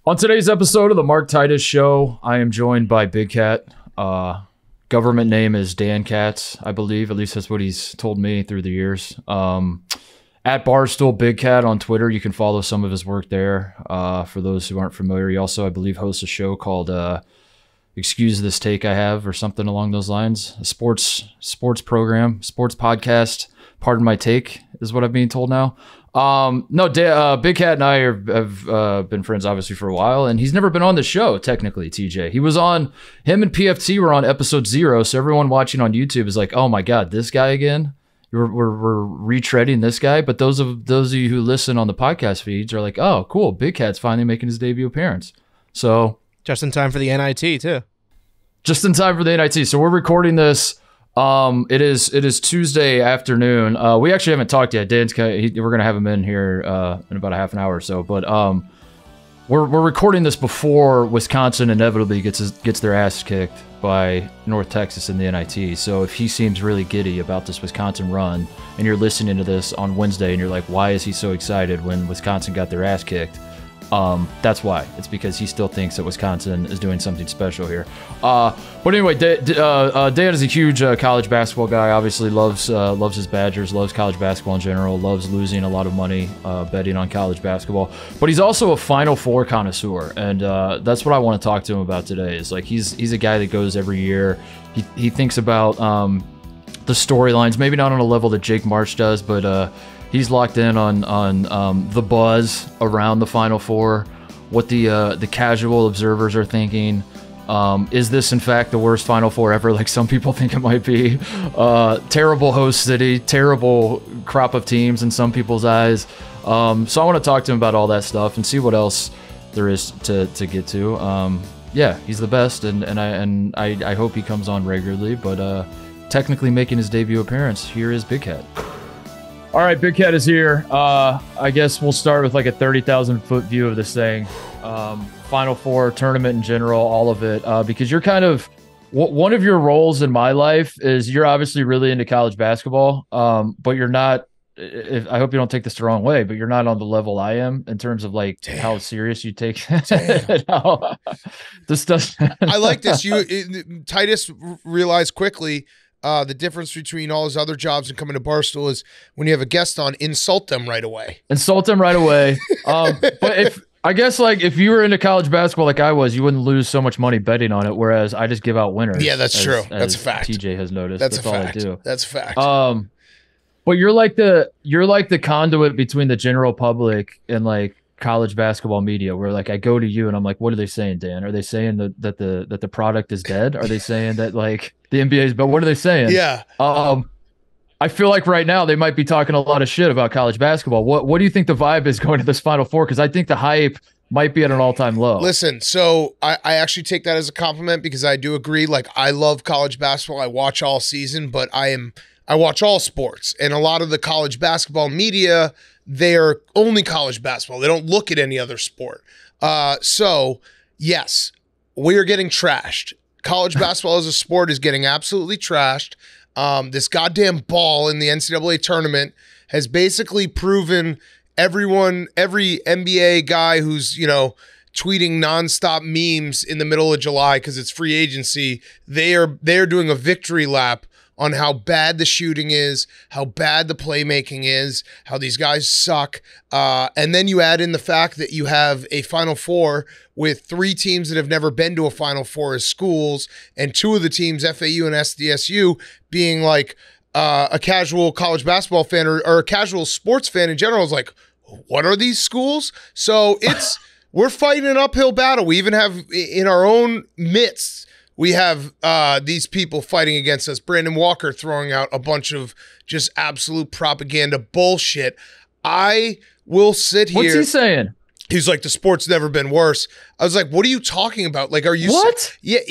On today's episode of the Mark Titus Show, I am joined by Big Cat. Government name is Dan Katz, I believe. At least that's what he's told me through the years. At Barstool Big Cat on Twitter, you can follow some of his work there. For those who aren't familiar, he also, I believe, hosts a show called Excuse This Take I Have, or something along those lines. A sports program, sports podcast. Pardon my take is what I'm being told now. Big Cat and I have been friends obviously for a while, and he's never been on the show technically. TJ, he was on. Him and PFT were on episode 0, so everyone watching on YouTube is like, "Oh my God, this guy again." We're retreading this guy, but those of you who listen on the podcast feeds are like, "Oh, cool, Big Cat's finally making his debut appearance." So just in time for the NIT too. Just in time for the NIT. So we're recording this. It is Tuesday afternoon. We actually haven't talked yet. Dan's we're gonna have him in here in about a half an hour or so. But we're recording this before Wisconsin inevitably gets their ass kicked by North Texas in the NIT. So if he seems really giddy about this Wisconsin run, and you're listening to this on Wednesday, and you're like, "Why is he so excited when Wisconsin got their ass kicked?" That's why. It's because he still thinks that Wisconsin is doing something special here. But anyway, Dan is a huge college basketball guy. Obviously loves his Badgers, loves college basketball in general, loves losing a lot of money betting on college basketball. But he's also a Final Four connoisseur, and that's what I want to talk to him about today. Is like he's a guy that goes every year. He thinks about the storylines, maybe not on a level that Jake Marsh does, but he's locked in on the buzz around the Final Four, what the casual observers are thinking. Is this in fact the worst Final Four ever, like some people think it might be? Terrible host city, terrible crop of teams in some people's eyes. So I want to talk to him about all that stuff and see what else there is to get to. Yeah, he's the best, and I hope he comes on regularly. But technically making his debut appearance, here is Big Cat. All right, Big Cat is here. I guess we'll start with like a 30,000-foot view of this thing. Final Four, tournament in general, all of it. Because you're kind of, one of your roles in my life is you're obviously really into college basketball, but you're not, I hope you don't take this the wrong way, but you're not on the level I am in terms of like how serious you take this stuff. I like this. Titus realized quickly the difference between all his other jobs and coming to Barstool is when you have a guest on, insult them right away. But if you were into college basketball like I was, you wouldn't lose so much money betting on it. Whereas I just give out winners. Yeah, that's true. That's a fact. TJ has noticed. That's all fact. I do. That's a fact. But you're like the conduit between the general public and like college basketball media, where like I go to you and I'm like, what are they saying, Dan? Are they saying that the product is dead? Are they saying that like the NBA is, but what are they saying? Yeah. I feel like right now they might be talking a lot of shit about college basketball. What do you think the vibe is going to this Final Four? Because I think the hype might be at an all-time low. Listen, so I actually take that as a compliment, because I do agree. Like, I love college basketball. I watch all season, but I watch all sports, and a lot of the college basketball media, they are only college basketball. They don't look at any other sport. So yes, we are getting trashed. College basketball as a sport is getting absolutely trashed. This goddamn ball in the NCAA tournament has basically proven every NBA guy who's, tweeting nonstop memes in the middle of July because it's free agency, they are doing a victory lap on how bad the shooting is, how bad the playmaking is, how these guys suck. And then you add in the fact that you have a Final Four with 3 teams that have never been to a Final Four as schools, and 2 of the teams, FAU and SDSU, being like a casual college basketball fan or a casual sports fan in general is like, what are these schools? So we're fighting an uphill battle. We even have in our own midst, we have these people fighting against us. Brandon Walker throwing out a bunch of just absolute propaganda bullshit. I will sit here. What's he saying? He's like, the sport's never been worse. I was like, what are you talking about? Like, are you... What? Yeah,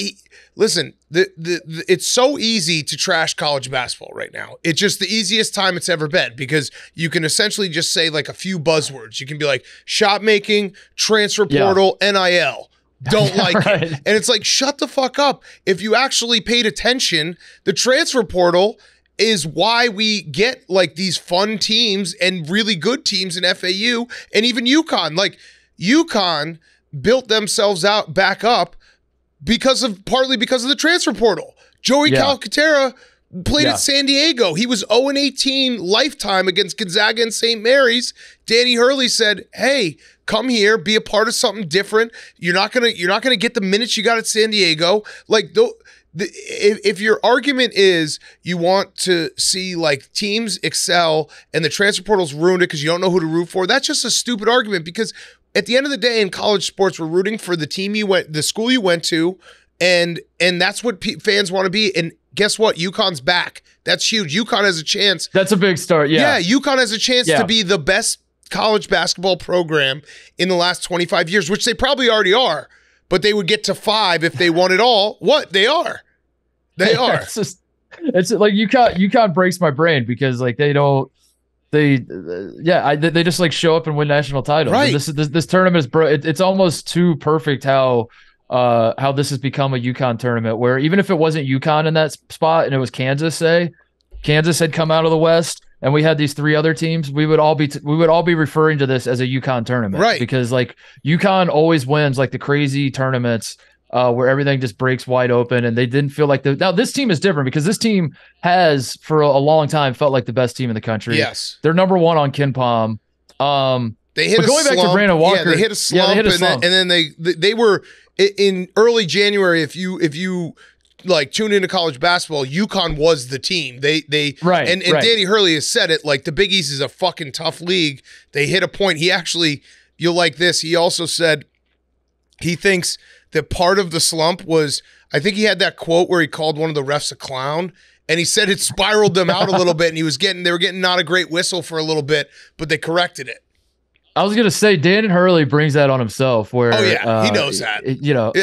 listen, it's so easy to trash college basketball right now. It's just the easiest time it's ever been, because you can essentially just say like a few buzzwords. You can be like, shot making, transfer portal, NIL. Don't like right. it. And it's like, shut the fuck up. If you actually paid attention, the transfer portal is why we get like these fun teams and really good teams in FAU and even UConn. Like UConn, built themselves out back up partly because of the transfer portal. Joey Calcaterra played at San Diego. He was 0-18 lifetime against Gonzaga and St. Mary's. Danny Hurley said, "Hey, come here, be a part of something different. You're not gonna get the minutes you got at San Diego." Like, if your argument is you want to see like teams excel and the transfer portal's ruined it because you don't know who to root for, that's just a stupid argument, because at the end of the day in college sports, we're rooting for the school you went to, and that's what fans want to be. And guess what? UConn's back. That's huge. UConn has a chance. That's a big start. Yeah. UConn has a chance to be the best college basketball program in the last 25 years, which they probably already are, but they would get to 5 if they won it all. What? They are. They are. It's like UConn breaks my brain because like they just like show up and win national titles. Right. This tournament is it's almost too perfect how this has become a UConn tournament, where even if it wasn't UConn in that spot and it was Kansas had come out of the West and we had these 3 other teams, we would all be referring to this as a UConn tournament, right? Because like UConn always wins like the crazy tournaments where everything just breaks wide open, and they didn't feel like now this team is different because this team has for a long time felt like the best team in the country. Yes, they're number 1 on KenPom. They hit back to Brandon Walker. Yeah, they hit a slump, and then they were in early January. If you like tune into college basketball, UConn was the team. They right, and Danny Hurley has said it, like the Big East is a fucking tough league. They hit a point. You'll like this. He also said he thinks that part of the slump was, I think he had that quote where he called one of the refs a clown, and he said it spiraled them out a little bit, and they were getting not a great whistle for a little bit, but they corrected it. I was gonna say Dan Hurley brings that on himself. Where he knows that. He knows.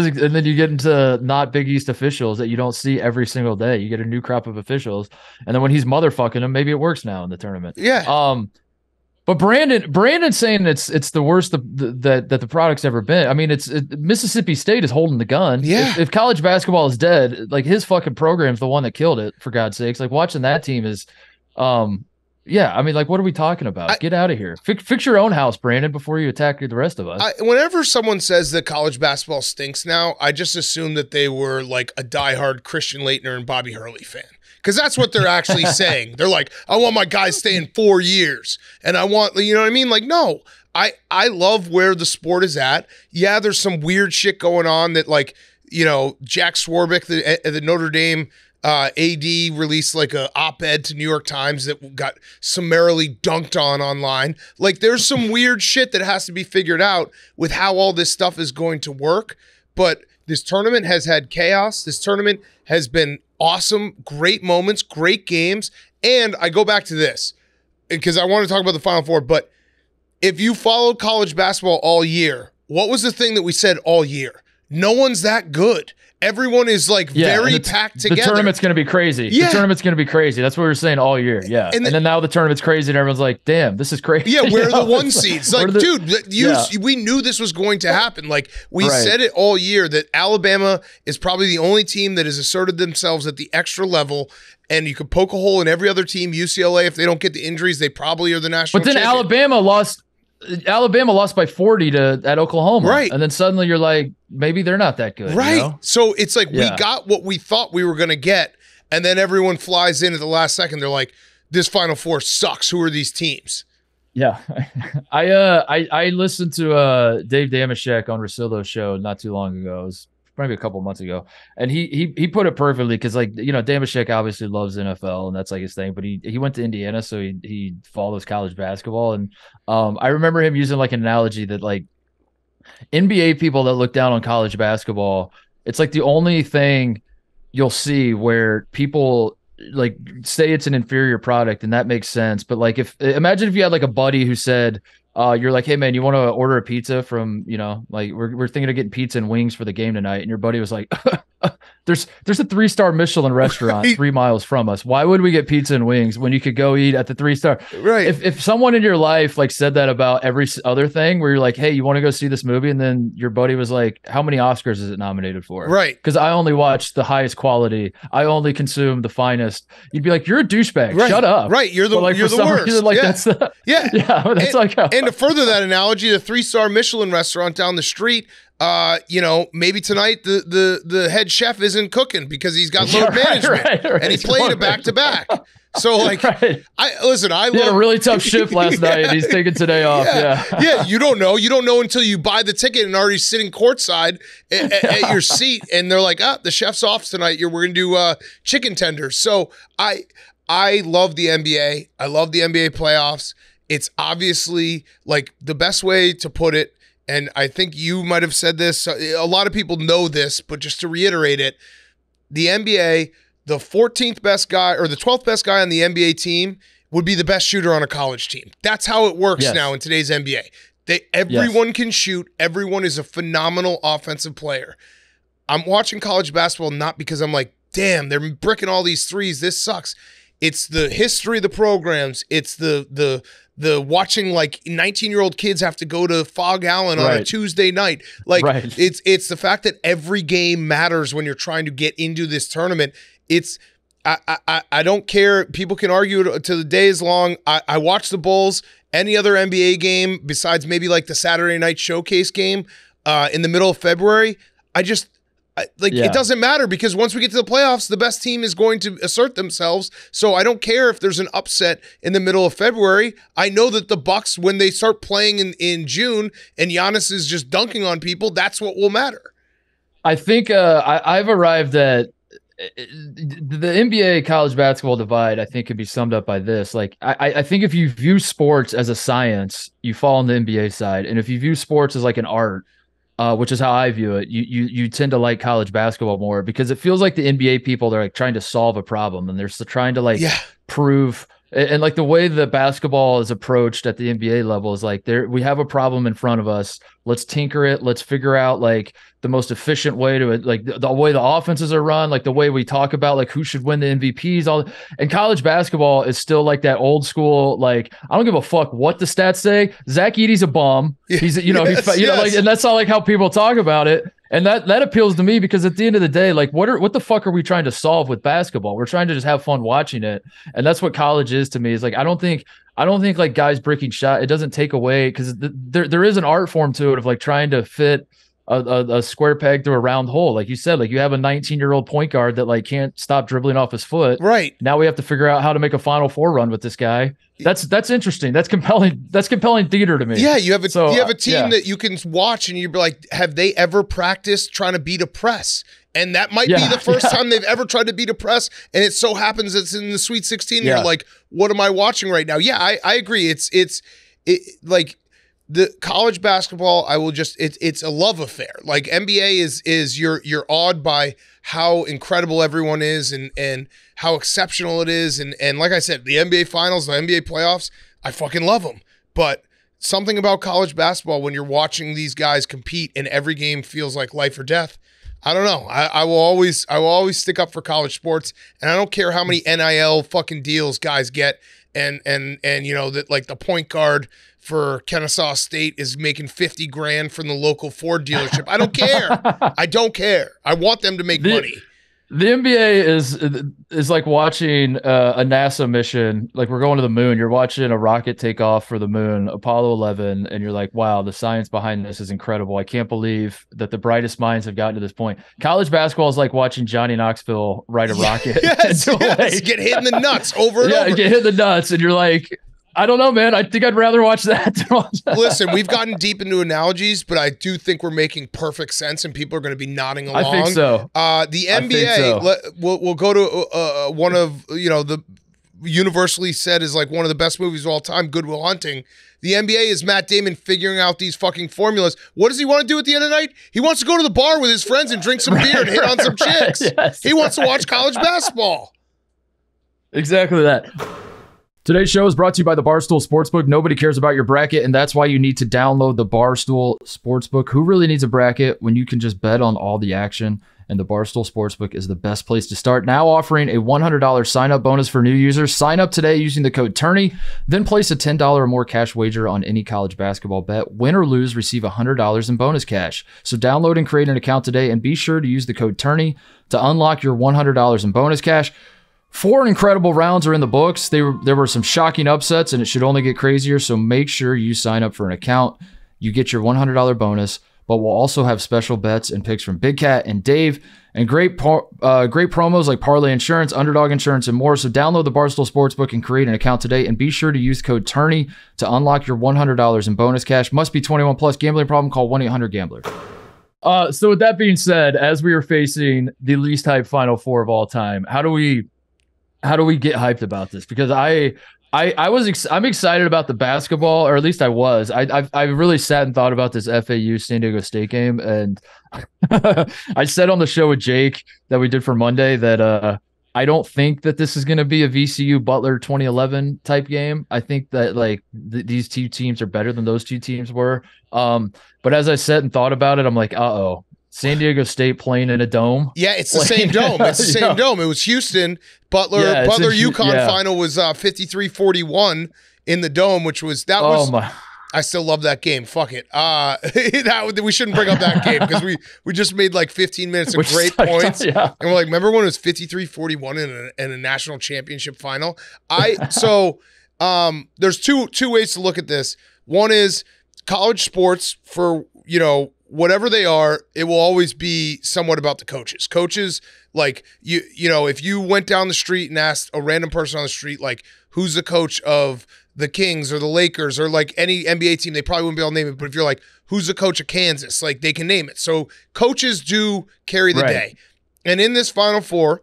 And then you get into not Big East officials that you don't see every single day. You get a new crop of officials, and then when he's motherfucking them, maybe it works now in the tournament. Yeah. But Brandon's saying it's the worst that the product's ever been. I mean, Mississippi State is holding the gun. Yeah. If college basketball is dead, like his fucking program's the one that killed it. For God's sakes, like watching that team is, yeah. I mean, like, what are we talking about? Get out of here. Fix your own house, Brandon, before you attack the rest of us. Whenever someone says that college basketball stinks now, I just assume that they were like a diehard Christian Laettner and Bobby Hurley fan. Because that's what they're actually saying. They're like, I want my guys staying 4 years. And I want, you know what I mean? Like, no, I love where the sport is at. Yeah, there's some weird shit going on that, like, you know, Jack Swarbrick, the Notre Dame AD, released like a op-ed to New York Times that got summarily dunked on online. Like, there's some weird shit that has to be figured out with how all this stuff is going to work. But this tournament has had chaos. This tournament has been awesome, great moments, great games. And I go back to this because I want to talk about the Final Four, but if you followed college basketball all year, what was the thing that we said all year? No one's that good. Everyone is like very packed together. The tournament's going to be crazy. Yeah. The tournament's going to be crazy. That's what we were saying all year. Yeah. And then now the tournament's crazy and everyone's like, damn, this is crazy. Yeah, where are the 1 seeds? Like, dude, we knew this was going to happen. Like, we said it all year that Alabama is probably the only team that has asserted themselves at the extra level, and you could poke a hole in every other team. UCLA, if they don't get the injuries, they probably are the national champion. Alabama lost by 40 at Oklahoma. Right. And then suddenly you're like, maybe they're not that good. Right. You know? So it's like we got what we thought we were going to get, and then everyone flies in at the last second. They're like, this Final Four sucks. Who are these teams? Yeah. I listened to Dave Damashek on Rosillo's show not too long ago. It was maybe a couple months ago. And he put it perfectly because, like, you know, Damashek obviously loves NFL and that's like his thing, but he went to Indiana, so he follows college basketball. And I remember him using like an analogy that, like, NBA people that look down on college basketball, it's like the only thing you'll see where people like say it's an inferior product, and that makes sense. But like, imagine if you had like a buddy who said, you're like, hey man, you want to order a pizza from, you know, like we're thinking of getting pizza and wings for the game tonight. And your buddy was like, there's a 3-star Michelin restaurant 3 miles from us. Why would we get pizza and wings when you could go eat at the 3-star? Right. If someone in your life like said that about every other thing, where you're like, hey, you want to go see this movie, and then your buddy was like, how many Oscars is it nominated for? Right. Because I only watch the highest quality. I only consume the finest. You'd be like, you're a douchebag. Right. Shut up. Right. You're the like, you're the worst. Reason, like yeah. that's the, yeah. That's and to further that analogy, the 3-star Michelin restaurant down the street. Maybe tonight the head chef isn't cooking because he's got load management and he played it back to back. So like, I had a really tough shift last night and he's taking today off. Yeah. You don't know until you buy the ticket and already sitting courtside at your seat and they're like, the chef's off tonight. We're gonna do chicken tenders. So I love the NBA. I love the NBA playoffs. It's obviously like the best way to put it. And I think you might have said this. A lot of people know this, but just to reiterate it, the NBA, the 14th best guy or the 12th best guy on the NBA team would be the best shooter on a college team. That's how it works now in today's NBA. Everyone can shoot. Everyone is a phenomenal offensive player. I'm watching college basketball not because I'm like, damn, they're bricking all these threes. This sucks. It's the history of the programs. It's the watching like 19-year-old kids have to go to Fog Allen on a Tuesday night. Like it's the fact that every game matters when you're trying to get into this tournament. I don't care. People can argue till the day is long. I watch the Bulls. Any other NBA game besides maybe like the Saturday night showcase game in the middle of February, it doesn't matter because once we get to the playoffs, the best team is going to assert themselves. So I don't care if there's an upset in the middle of February. I know that the Bucks, when they start playing in June and Giannis is just dunking on people, that's what will matter. I think I've arrived at the NBA college basketball divide. I think could be summed up by this. Like, I think if you view sports as a science, you fall on the NBA side. And if you view sports as like an art, which is how I view it, you tend to like college basketball more because it feels like the NBA people, they're like trying to solve a problem and they're trying to prove. And like the way that basketball is approached at the NBA level is like we have a problem in front of us. Let's tinker it. Let's figure out like the most efficient way to it, like the way the offenses are run, like the way we talk about like who should win the MVPs. And college basketball is still like that old school. Like I don't give a fuck what the stats say. Zach Edey's a bum. He's like, and that's not like how people talk about it. And that appeals to me because at the end of the day, like what the fuck are we trying to solve with basketball? We're trying to just have fun watching it. And that's what college is to me. Is like I don't think like guys breaking shot, it doesn't take away because there is an art form to it of like trying to fit a square peg through a round hole. Like you said, like you have a 19-year-old point guard that like can't stop dribbling off his foot. Right. Now we have to figure out how to make a Final Four run with this guy. That's interesting. That's compelling. That's compelling theater to me. Yeah, you have a team that you can watch and you'd be like, have they ever practiced trying to beat a press? And that might be the first time they've ever tried to beat a press. And it so happens it's in the Sweet 16. And you're like, what am I watching right now? Yeah, I agree. It's like the college basketball. It's a love affair. Like NBA is you're awed by how incredible everyone is and how exceptional it is. And like I said, the NBA finals, the NBA playoffs, I fucking love them. But something about college basketball when you're watching these guys compete and every game feels like life or death. I don't know. I will always stick up for college sports, and I don't care how many NIL fucking deals guys get, and you know that like the point guard for Kennesaw State is making $50,000 from the local Ford dealership. I don't care. I don't care. I want them to make money. The NBA is like watching a NASA mission. Like we're going to the moon. You're watching a rocket take off for the moon, Apollo 11, and you're like, wow, the science behind this is incredible. I can't believe that the brightest minds have gotten to this point. College basketball is like watching Johnny Knoxville ride a rocket. Yes, get hit in the nuts over and over. Get hit in the nuts, and you're like, I don't know, man. I think I'd rather watch that than watch that. Listen, we've gotten deep into analogies, but I do think we're making perfect sense, and people are going to be nodding along. I think so. The NBA, we'll go to one of the universally said is like one of the best movies of all time, Good Will Hunting. The NBA is Matt Damon figuring out these fucking formulas. What does he want to do at the end of the night? He wants to go to the bar with his friends and drink some beer and hit on some chicks. Yes. He wants to watch college basketball. Exactly that. Today's show is brought to you by the Barstool Sportsbook. Nobody cares about your bracket, and that's why you need to download the Barstool Sportsbook. Who really needs a bracket when you can just bet on all the action? and the Barstool Sportsbook is the best place to start. Now offering a $100 sign-up bonus for new users. Sign up today using the code TOURNEY, then place a $10 or more cash wager on any college basketball bet. Win or lose, receive $100 in bonus cash. So download and create an account today, and be sure to use the code TOURNEY to unlock your $100 in bonus cash. 4 incredible rounds are in the books. There were some shocking upsets, and it should only get crazier, so make sure you sign up for an account. You get your $100 bonus, but we'll also have special bets and picks from Big Cat and Dave, and great promos like Parlay Insurance, Underdog Insurance, and more. So download the Barstool Sportsbook and create an account today, and be sure to use code TOURNEY to unlock your $100 in bonus cash. Must be 21 plus. Gambling problem? Call 1-800-GAMBLER. So with that being said, as we are facing the least hyped Final Four of all time, how do we get hyped about this? Because I'm excited about the basketball, or at least I was. I really sat and thought about this FAU San Diego State game, and I said on the show with Jake that we did for Monday that I don't think that this is going to be a VCU Butler 2011 type game. I think that these two teams are better than those two teams were. But as I sat and thought about it, I'm like, uh-oh. San Diego State playing in a dome. Yeah, it's the same dome. It's the same dome. It was Houston. Butler UConn final was 53-41 in the dome, which was I still love that game. Fuck it. We shouldn't bring up that game because we just made like 15 minutes of great points. Yeah. And we're like, remember when it was 53-41 in a national championship final? There's two ways to look at this. One is college sports, for whatever they are, it will always be somewhat about the coaches. Coaches, like, if you went down the street and asked a random person on the street, like, who's the coach of the Kings or the Lakers or like any NBA team, they probably wouldn't be able to name it. But if you're like, who's the coach of Kansas? Like, they can name it. So coaches do carry the day. And in this Final Four,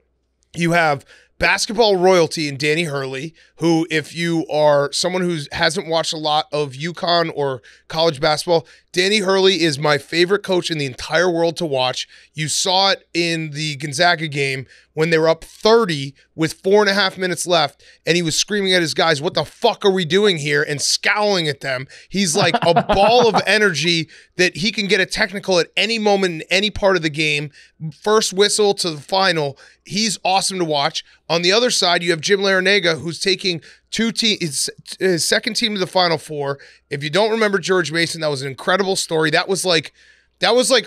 you have basketball royalty in Danny Hurley, who, if you are someone who hasn't watched a lot of UConn or college basketball, Danny Hurley is my favorite coach in the entire world to watch. You saw it in the Gonzaga game when they were up 30 with 4.5 minutes left, and he was screaming at his guys, "What the fuck are we doing here?" and scowling at them. He's like a ball of energy that he can get a technical at any moment in any part of the game, first whistle to the final. He's awesome to watch. On the other side, you have Jim Larinaga, who's taking his second team to the Final Four. If you don't remember George Mason, that was an incredible story. That was like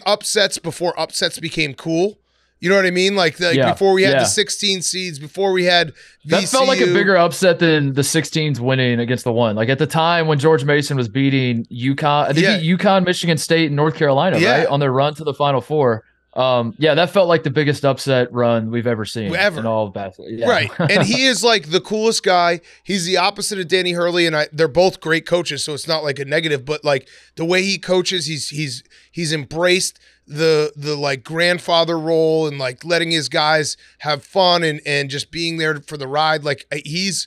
upsets before upsets became cool. You know what I mean? Before we had the 16 seeds, before we had VCU. That felt like a bigger upset than the 16s winning against the one. Like, at the time when George Mason was beating UConn, UConn, Michigan State, and North Carolina, right? On their run to the Final Four. That felt like the biggest upset run we've ever seen in all of basketball. Yeah. Right. And he is like the coolest guy. He's the opposite of Danny Hurley, and they're both great coaches, so it's not like a negative, but like the way he coaches, he's embraced the like grandfather role and like letting his guys have fun and just being there for the ride. Like, he's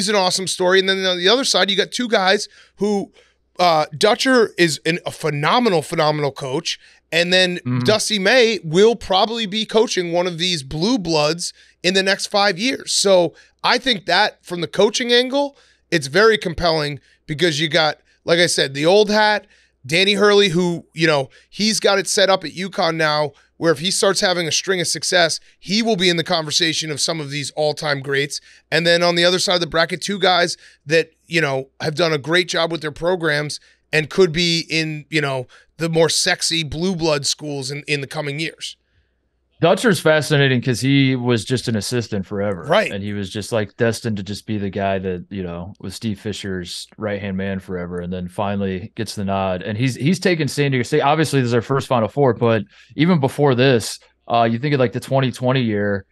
an awesome story. And then on the other side, you got two guys who Dutcher is a phenomenal coach. And then Dusty May will probably be coaching one of these blue bloods in the next 5 years. So I think that from the coaching angle, it's very compelling because you got, like I said, the old hat, Danny Hurley, who, he's got it set up at UConn now, where if he starts having a string of success, he will be in the conversation of some of these all-time greats. And then on the other side of the bracket, two guys that, have done a great job with their programs and could be in, the more sexy blue blood schools in the coming years. Dutcher's fascinating because he was just an assistant forever. Right. And he was just like destined to just be the guy that, was Steve Fisher's right-hand man forever, and then finally gets the nod. And he's taken San Diego State. Obviously, this is our first Final Four, but even before this, you think of like the 2020 year,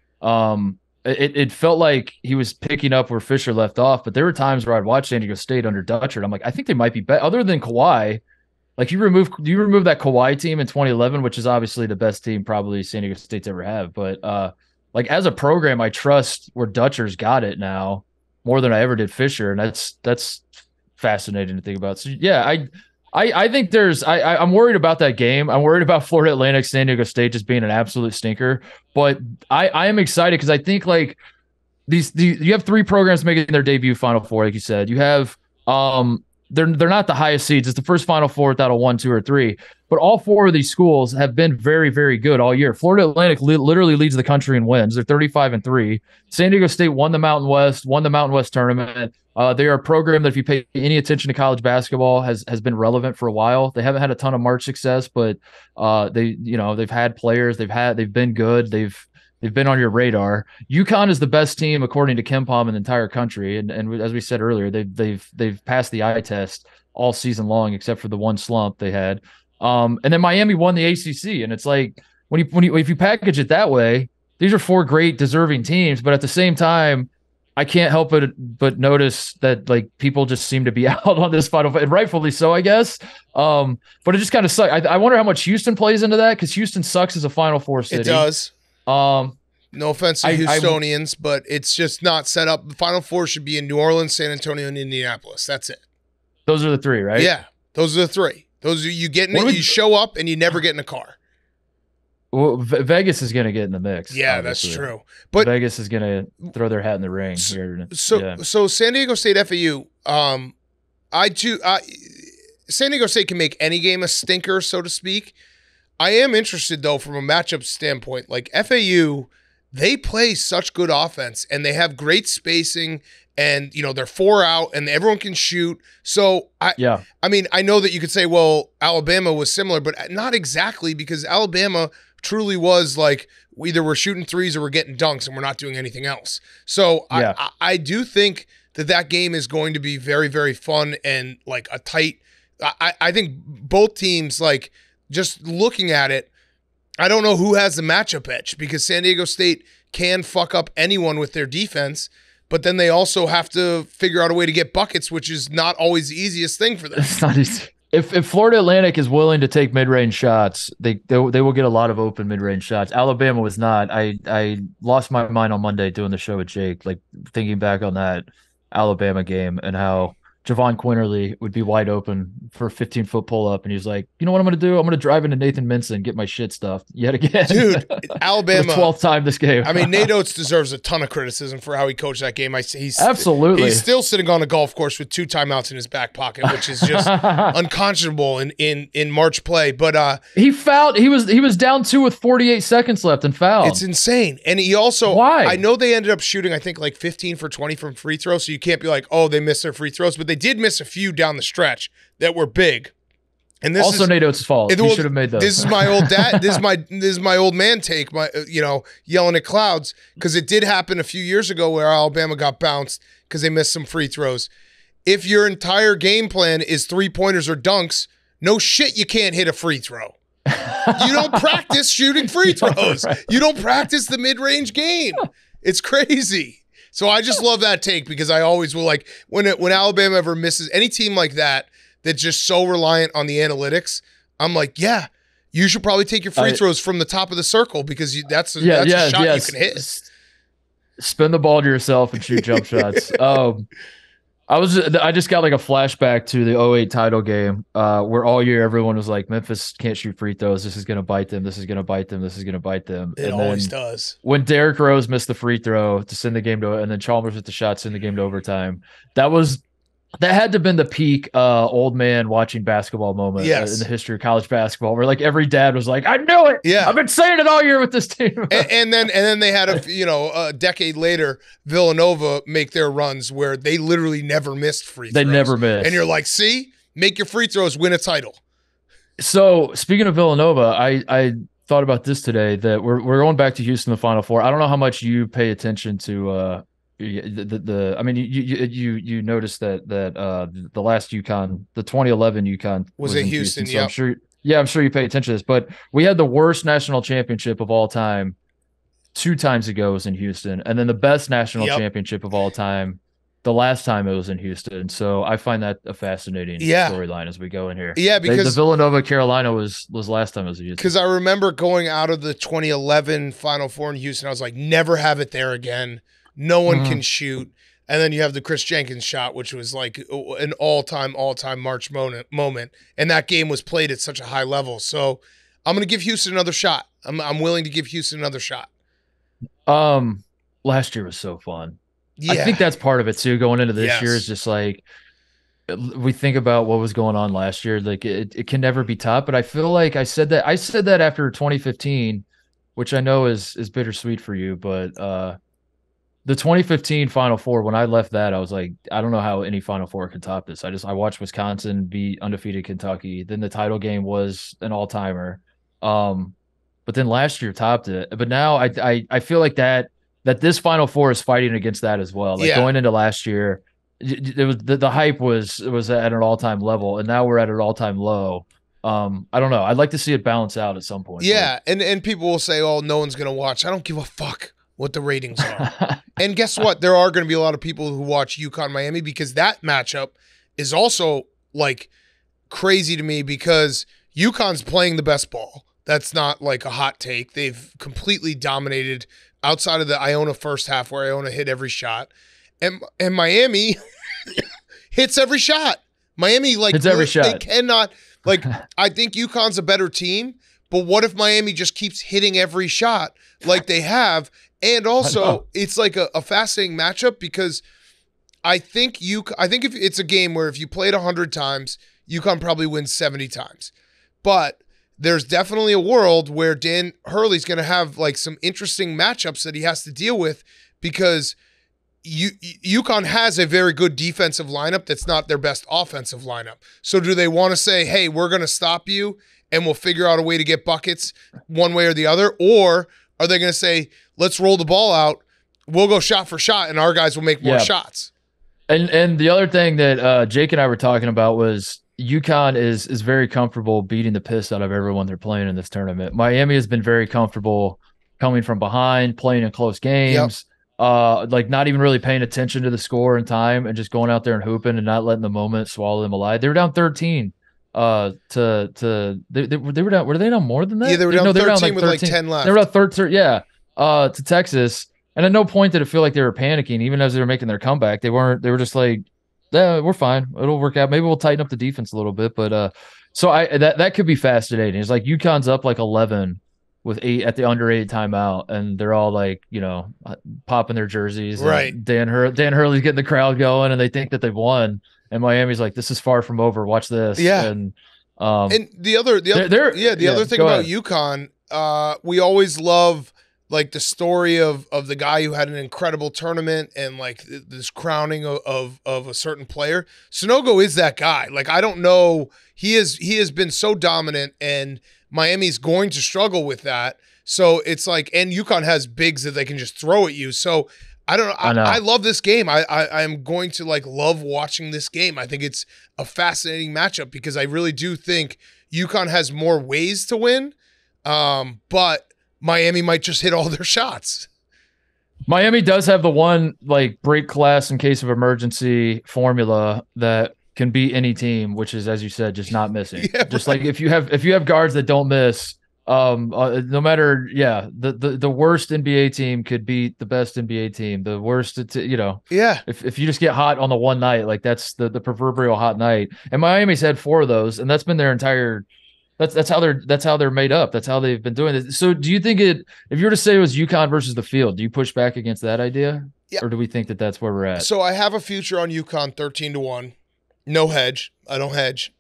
it felt like he was picking up where Fisher left off, but there were times where I'd watch San Diego State under Dutcher, and I'm like, I think they might be better. Other than Kawhi, like, you remove that Kawhi team in 2011, which is obviously the best team probably San Diego State's ever have. But like, as a program, I trust where Dutcher's got it now more than I ever did Fisher, and that's fascinating to think about. So yeah, I think I'm worried about that game. I'm worried about Florida Atlantic, San Diego State just being an absolute stinker. But I am excited because I think like you have three programs making their debut Final Four, like you said. You have they're not the highest seeds. It's the first Final Four without a 1, 2, or 3. But all 4 of these schools have been very, very good all year. Florida Atlantic literally leads the country in wins. They're 35-3. San Diego State won the Mountain West tournament. They are a program that, if you pay any attention to college basketball, has been relevant for a while. They haven't had a ton of March success, but they've had players. They've been good. They've been on your radar. UConn is the best team according to KenPom in the entire country, and as we said earlier, they've passed the eye test all season long except for the one slump they had. And then Miami won the ACC, and it's like if you package it that way, these are 4 great deserving teams, but at the same time, I can't help but notice that like people just seem to be out on this Final, and rightfully so, I guess. But it just kind of sucks. I wonder how much Houston plays into that, because Houston sucks as a Final Four city. It does. No offense to Houstonians, but it's just not set up. The Final Four should be in New Orleans, San Antonio, and Indianapolis. That's it. Those are the 3, right? Yeah, those are the 3. Those are you get in it, you show up, and you never get in a car. Well, Vegas is going to get in the mix. Yeah, obviously. That's true. But Vegas is going to throw their hat in the ring here. So San Diego State FAU, San Diego State can make any game a stinker, so to speak. I am interested, though, from a matchup standpoint. Like FAU, they play such good offense, and they have great spacing, and they're 4 out, and everyone can shoot. So I mean, I know that you could say, well, Alabama was similar, but not exactly, because Alabama truly was like, either we're shooting threes or we're getting dunks, and we're not doing anything else. So I do think that game is going to be very, very fun and like a tight. I think both teams, like, just looking at it, I don't know who has the matchup edge, because San Diego State can fuck up anyone with their defense, but then they also have to figure out a way to get buckets, which is not always the easiest thing for them. It's not easy. If Florida Atlantic is willing to take mid-range shots, they will get a lot of open mid-range shots. Alabama was not. I lost my mind on Monday doing the show with Jake, like thinking back on that Alabama game and how Javon Quinterly would be wide open for a 15-foot pull-up, and he's like, you know what I'm going to do? I'm going to drive into Nathan Minson and get my shit stuffed yet again. Dude, Alabama. For the 12th time this game. I mean, Nate Oates deserves a ton of criticism for how he coached that game. Absolutely. He's still sitting on a golf course with 2 timeouts in his back pocket, which is just unconscionable in March play. But he fouled. He was down 2 with 48 seconds left and fouled. It's insane. And he also, why? I know they ended up shooting, I think, like 15 for 20 from free throws, so you can't be like, oh, they missed their free throws, but they did miss a few down the stretch that were big. And this also is Nate Oates' fault. He should have made those. This is my old dad. This is my old man take. My yelling at clouds, because it did happen a few years ago where Alabama got bounced because they missed some free throws. If your entire game plan is 3-pointers or dunks, no shit, you can't hit a free throw. You don't practice shooting free throws. You don't practice the mid-range game. It's crazy. So I just love that take, because I always will, like, when Alabama ever misses any team like that that's just so reliant on the analytics, I'm like, yeah, you should probably take your free throws from the top of the circle, because that's a shot you can hit. Spin the ball to yourself and shoot jump shots. I just got like a flashback to the 08 title game where all year everyone was like, Memphis can't shoot free throws. This is going to bite them. This is going to bite them. This is going to bite them. It always does. When Derrick Rose missed the free throw to send the game to, and then Chalmers with the shot, send the game to overtime. That had to have been the peak old man watching basketball moment in the history of college basketball, where like every dad was like, I knew it. Yeah. I've been saying it all year with this team. and then they had a decade later, Villanova make their runs where they literally never missed free throws. They never missed. And you're like, see, make your free throws, win a title. So speaking of Villanova, I thought about this today, that we're going back to Houston, the Final Four. I don't know how much you pay attention to I mean, you noticed that the last UConn, the 2011 UConn was in Houston. So I'm sure you pay attention to this, but we had the worst national championship of all time 2 times ago was in Houston, and then the best national championship of all time the last time it was in Houston. So I find that a fascinating storyline as we go in here. Yeah, because the Villanova Carolina was last time it was in Houston. Because I remember going out of the 2011 Final Four in Houston, I was like, never have it there again. No one can shoot. And then you have the Chris Jenkins shot, which was like an all-time March moment. And that game was played at such a high level. So I'm going to give Houston another shot. I'm willing to give Houston another shot. Last year was so fun. Yeah. I think that's part of it too. Going into this year is just like, we think about what was going on last year, like it can never be topped. But I feel like I said that after 2015, which I know is bittersweet for you, but the 2015 Final Four, when I left that, I was like, I don't know how any Final Four could top this. I watched Wisconsin beat undefeated Kentucky. Then the title game was an all timer. But then last year topped it. But now I feel like that this Final Four is fighting against that as well. Like going into last year, it was the hype was at an all time level, and now we're at an all time low. I don't know. I'd like to see it balance out at some point. Yeah, and people will say, "Oh, no one's gonna watch." I don't give a fuck what the ratings are. And guess what? There are going to be a lot of people who watch UConn Miami because that matchup is also like crazy to me because UConn's playing the best ball. That's not like a hot take. They've completely dominated outside of the Iona first half where Iona hit every shot. And Miami hits every shot. Miami hits every shot. They cannot I think UConn's a better team, but what if Miami just keeps hitting every shot like they have? And also, it's like a fascinating matchup because I think if it's a game where if you play it 100 times, UConn probably wins 70 times. But there's definitely a world where Dan Hurley's going to have like some interesting matchups that he has to deal with because UConn has a very good defensive lineup that's not their best offensive lineup. So do they want to say, hey, we're going to stop you and we'll figure out a way to get buckets one way or the other? Or are they going to say, let's roll the ball out, we'll go shot for shot, and our guys will make more shots? And the other thing that Jake and I were talking about was UConn is very comfortable beating the piss out of everyone they're playing in this tournament. Miami has been very comfortable coming from behind, playing in close games, like not even really paying attention to the score and time and just going out there and hooping and not letting the moment swallow them alive. They were down 13 they were down, were they down more than that? Yeah, they were down 13 with 13. Like 10 left. They were down 13, to Texas. And at no point did it feel like they were panicking, even as they were making their comeback. They weren't. They were just like, yeah, we're fine. It'll work out. Maybe we'll tighten up the defense a little bit. But so that could be fascinating. It's like UConn's up like 11 with 8 at the under 8 timeout, and they're all like, popping their jerseys. Right. Dan Hurley's getting the crowd going, and they think that they've won. And Miami's like, this is far from over. Watch this. Yeah. And the other thing about UConn, we always love like the story of the guy who had an incredible tournament and like this crowning of a certain player. Sonogo is that guy. Like, I don't know. He has been so dominant, and Miami's going to struggle with that. So it's like, and UConn has bigs that they can just throw at you. So I don't know. I love this game. I'm going to like love watching this game. I think it's a fascinating matchup because I really do think UConn has more ways to win. But Miami might just hit all their shots. Miami does have the one like break glass in case of emergency formula that can beat any team, which is, as you said, just not missing. Yeah, just like if you have guards that don't miss, no matter, the worst NBA team could beat the best NBA team. The worst, if you just get hot on the one night, like that's the proverbial hot night. And Miami's had 4 of those, and that's been their entire. That's how they're made up. That's how they've been doing it. So do you think if you were to say it was UConn versus the field, do you push back against that idea? Yeah. Or do we think that that's where we're at? So I have a future on UConn 13-1. No hedge. I don't hedge.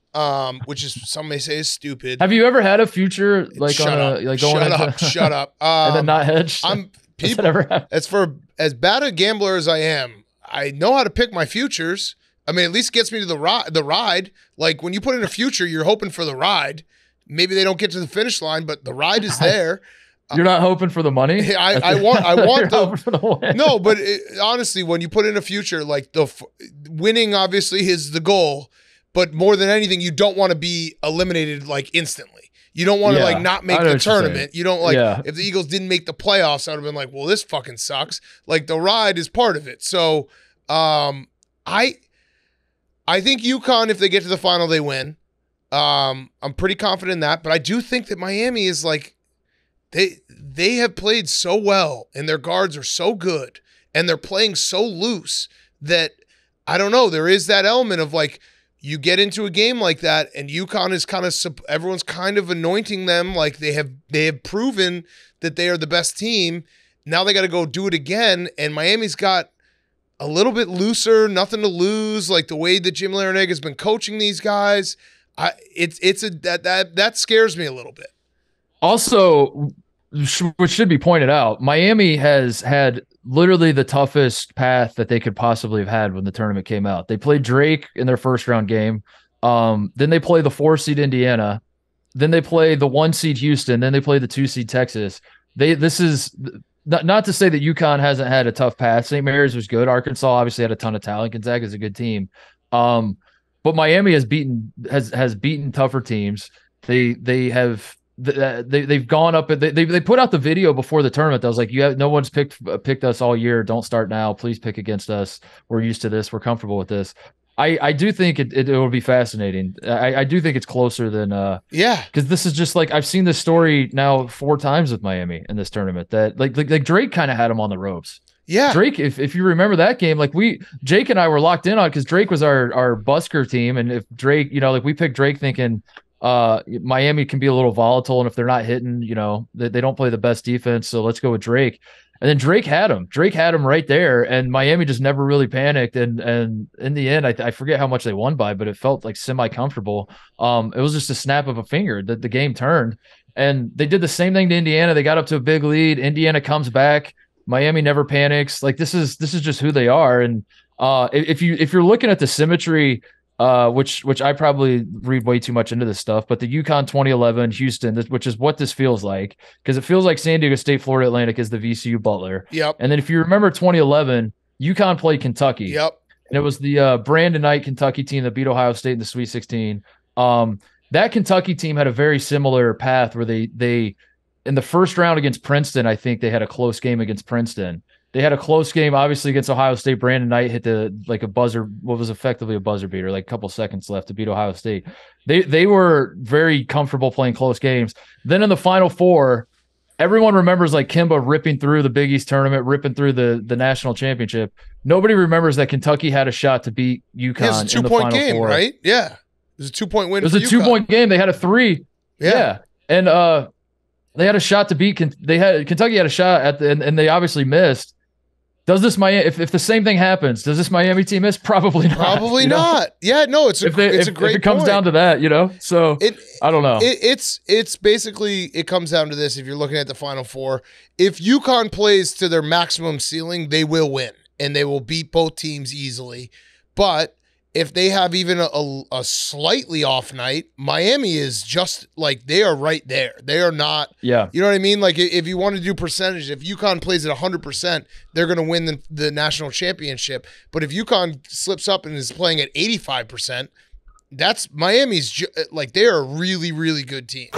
Which is, some may say, is stupid. Have you ever had a future like shut on up. a like going shut up. And then not hedged? As for as bad a gambler as I am, I know how to pick my futures. I mean, at least gets me to the ride. Like when you put in a future, you're hoping for the ride. Maybe they don't get to the finish line, but the ride is there. You're not hoping for the money. I want the win. No, but honestly, when you put in a future, like the winning obviously is the goal, but more than anything, you don't want to be eliminated like instantly. You don't want to like not make the tournament. You don't like if the Eagles didn't make the playoffs, I would have been like, well, this fucking sucks. Like the ride is part of it. So I think UConn, if they get to the final, they win. I'm pretty confident in that, but I do think that Miami is like they have played so well and their guards are so good and they're playing so loose that I don't know. There is that element of like you get into a game like that and UConn is kind of everyone's kind of anointing them like they have proven that they are the best team. Now they got to go do it again, and Miami's got a little bit looser, nothing to lose, like the way that Jim Larrañaga has been coaching these guys. That scares me a little bit. Also, which should be pointed out, Miami has had literally the toughest path that they could possibly have had when the tournament came out. They played Drake in their first round game. Then they play the 4 seed Indiana. Then they play the 1 seed Houston. Then they play the 2 seed Texas. This is not to say that UConn hasn't had a tough path. St. Mary's was good. Arkansas obviously had a ton of talent. Gonzaga is a good team. But Miami has beaten tougher teams. They've gone up and they put out the video before the tournament that was like, no one's picked us all year. Don't start now. Please pick against us. We're used to this. We're comfortable with this. I do think it will be fascinating. I do think it's closer than because this is just like I've seen this story now 4 times with Miami in this tournament that like Drake kind of had him on the ropes. Yeah, Drake. If you remember that game, like Jake and I were locked in on because Drake was our busker team, and if Drake, we picked Drake thinking Miami can be a little volatile, and if they're not hitting, they don't play the best defense, so let's go with Drake. And then Drake had him right there, and Miami just never really panicked. And in the end, I forget how much they won by, but it felt like semi-comfortable. It was just a snap of a finger that the game turned, and they did the same thing to Indiana. They got up to a big lead. Indiana comes back. Miami never panics. Like this is just who they are. And if you're looking at the symmetry, which I probably read way too much into this stuff, but the UConn 2011 Houston, which is what this feels like, because it feels like San Diego State, Florida Atlantic is the VCU Butler. Yep. And then if you remember 2011, UConn played Kentucky. Yep. And it was the Brandon Knight Kentucky team that beat Ohio State in the Sweet 16. That Kentucky team had a very similar path where they in the first round against Princeton, I think they had a close game against Princeton. They had a close game, obviously, against Ohio State. Brandon Knight hit a buzzer, what was effectively a buzzer beater, like a couple seconds left to beat Ohio State. They were very comfortable playing close games. Then in the Final Four, everyone remembers like Kimba ripping through the Big East tournament, ripping through the national championship. Nobody remembers that Kentucky had a shot to beat UConn in the Final game, Four. Right? Yeah. It was a 2-point win. It was a 2-point game. They had a 3. Yeah. And they had a shot to beat. Kentucky had a shot at and they obviously missed. Does this Miami? If the same thing happens, does this Miami team miss? Probably not. Probably not. Yeah, no. It's a great. If it comes down to that, So I don't know. It's basically it comes down to this. If you're looking at the Final Four, if UConn plays to their maximum ceiling, they will win and they will beat both teams easily. But if they have even a slightly off night, Miami is just like they are right there. They are not. Yeah. You know what I mean? Like if you want to do percentage, if UConn plays at 100%, they're going to win the national championship. But if UConn slips up and is playing at 85%, that's Miami's like they're a really, really good team.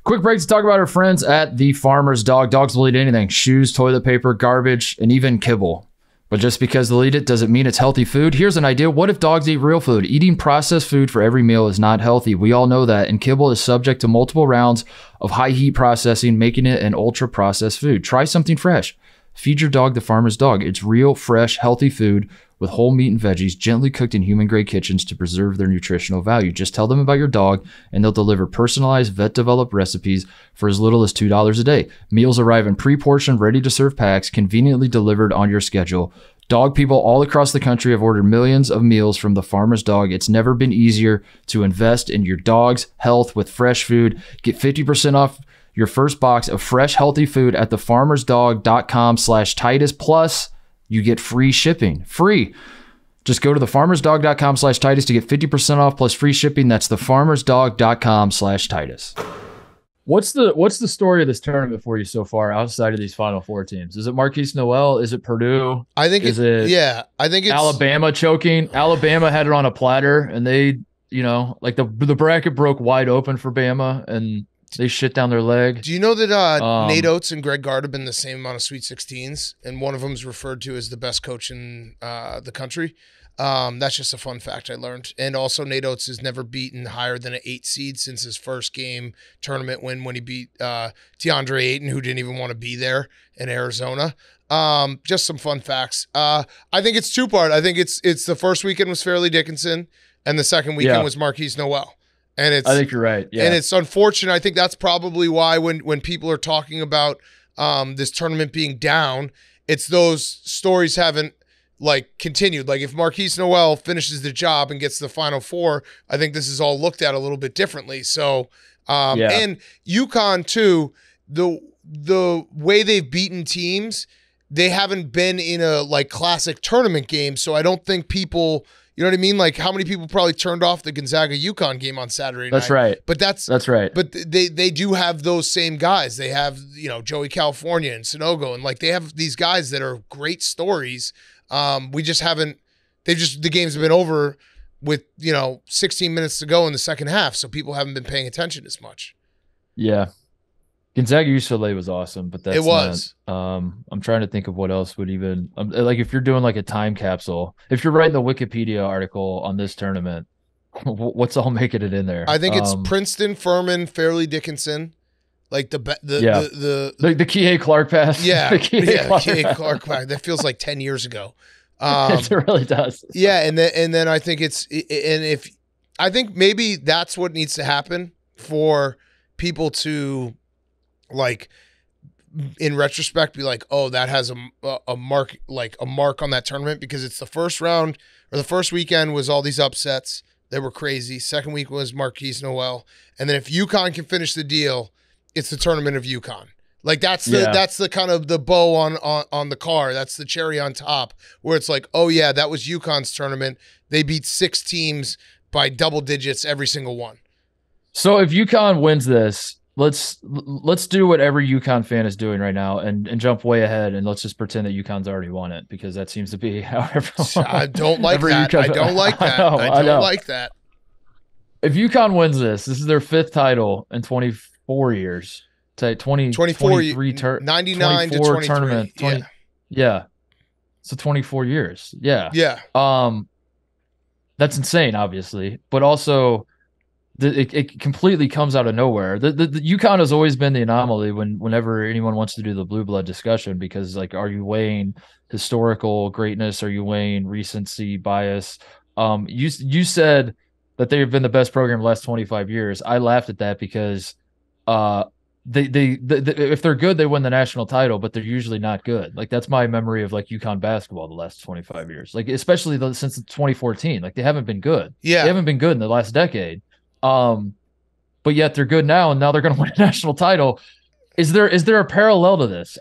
Quick break to talk about our friends at the Farmer's Dog. Dogs will eat anything: shoes, toilet paper, garbage, and even kibble. But just because they'll eat it doesn't mean it's healthy food. Here's an idea. What if dogs eat real food? Eating processed food for every meal is not healthy. We all know that. And kibble is subject to multiple rounds of high heat processing, making it an ultra processed food. Try something fresh. Feed your dog the Farmer's Dog. It's real, fresh, healthy food with whole meat and veggies, gently cooked in human-grade kitchens to preserve their nutritional value. Just tell them about your dog, and they'll deliver personalized, vet-developed recipes for as little as $2 a day. Meals arrive in pre-portioned, ready-to-serve packs, conveniently delivered on your schedule. Dog people all across the country have ordered millions of meals from the Farmer's Dog. It's never been easier to invest in your dog's health with fresh food. Get 50% off your first box of fresh, healthy food at thefarmersdog.com/Titus. Plus, you get free shipping. Free. Just go to thefarmersdog.com/Titus to get 50% off plus free shipping. That's thefarmersdog.com/Titus. What's the story of this tournament for you so far outside of these Final Four teams? Is it Marquise Noel? Is it Purdue? I think it's Alabama choking. Alabama had it on a platter, and they, the bracket broke wide open for Bama, and they shit down their leg. Do you know that Nate Oates and Greg Gard have been the same amount of Sweet 16s, and one of them is referred to as the best coach in the country? That's just a fun fact I learned. And also Nate Oates has never beaten higher than an 8 seed since his first game tournament win when he beat DeAndre Ayton, who didn't even want to be there in Arizona. Just some fun facts. I think it's 2-part. I think it's the first weekend was Fairleigh Dickinson, and the second weekend was Marquise Noel. And I think you're right. Yeah. And it's unfortunate. I think that's probably why when people are talking about this tournament being down, it's those stories haven't like continued. Like if Marquise Noel finishes the job and gets to the Final Four, I think this is all looked at a little bit differently. So, and UConn too, the way they've beaten teams, they haven't been in a like classic tournament game. So I don't think people, you know what I mean? Like how many people probably turned off the Gonzaga UConn game on Saturday night? That's right. But that's right. But they do have those same guys. They have, you know, Joey California and Sonogo, and like they have these guys that are great stories. We just haven't, the games have been over with, you know, 16 minutes to go in the second half. So people haven't been paying attention as much. Yeah. Gonzaga UCLA was awesome, but that's it was. I'm trying to think of what else would even like if you're doing like a time capsule. If you're writing the Wikipedia article on this tournament, what's all making it in there? I think it's Princeton, Furman, Fairleigh Dickinson, like the Kihei Clark pass. Yeah, Kihei Clark pass. That feels like 10 years ago. It really does. Yeah, and then I think I think maybe that's what needs to happen for people to, like, in retrospect, be like, oh, that has a mark, like a mark on that tournament, because it's the first round or the first weekend was all these upsets that were crazy. Second week was Marquise Noel, and then if UConn can finish the deal, it's the tournament of UConn. Like that's the kind of the bow on the car. That's the cherry on top, where it's like, oh yeah, that was UConn's tournament. They beat 6 teams by double digits every single one. So if UConn wins this, let's do what every UConn fan is doing right now and jump way ahead, and let's just pretend that UConn's already won it, because that seems to be how everyone. I don't like that. I don't like that. I don't like that. If UConn wins this is their 5th title in 24 years. Say 24 99 to 23 tournament. 20, yeah. So 24 years. Yeah. Yeah. That's insane, obviously, but also it completely comes out of nowhere. The UConn has always been the anomaly whenever anyone wants to do the blue blood discussion, because like, are you weighing historical greatness? Are you weighing recency bias? You said that they've been the best program the last 25 years. I laughed at that because they if they're good, they win the national title, but they're usually not good. Like that's my memory of like UConn basketball the last 25 years, like especially since 2014. Like they haven't been good. Yeah, they haven't been good in the last decade. But yet they're good now, and now they're going to win a national title. Is there a parallel to this?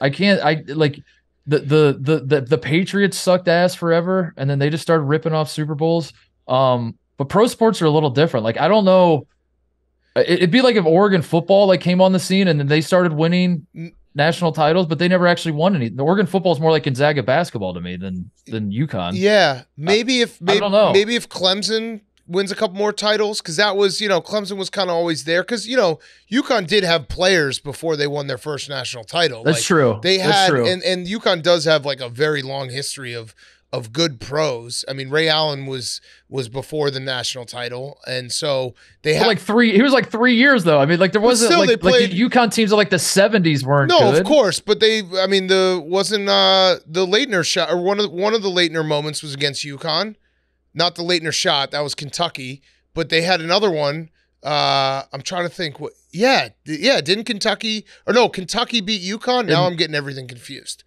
The Patriots sucked ass forever, and then they just started ripping off Super Bowls. But pro sports are a little different. Like I don't know. It'd be like if Oregon football like came on the scene and then they started winning national titles, but they never actually won any. The Oregon football is more like Gonzaga basketball to me than UConn. Yeah, maybe if I don't know. Maybe if Clemson wins a couple more titles, because that was, you know, Clemson was kind of always there, because, you know, UConn did have players before they won their first national title. That's true. They That's had, true. And UConn does have like a very long history of good pros. I mean, Ray Allen was before the national title, and so they had he was like 3 years though. I mean, like there wasn't still, like the UConn teams of like the 70s weren't good. Of course, but the Leitner shot, or one of the Leitner moments was against UConn. Not the Leitner shot, that was Kentucky, but they had another one. I'm trying to think what. Yeah, didn't Kentucky beat UConn? Now I'm getting everything confused.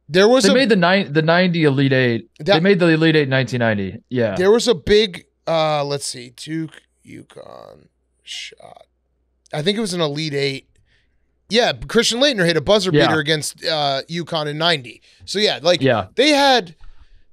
They made the 90 Elite Eight. They made the Elite Eight in 1990. Yeah. There was a big let's see, Duke UConn shot. I think it was an Elite Eight. Yeah, Christian Laettner hit a buzzer beater against UConn in 90. So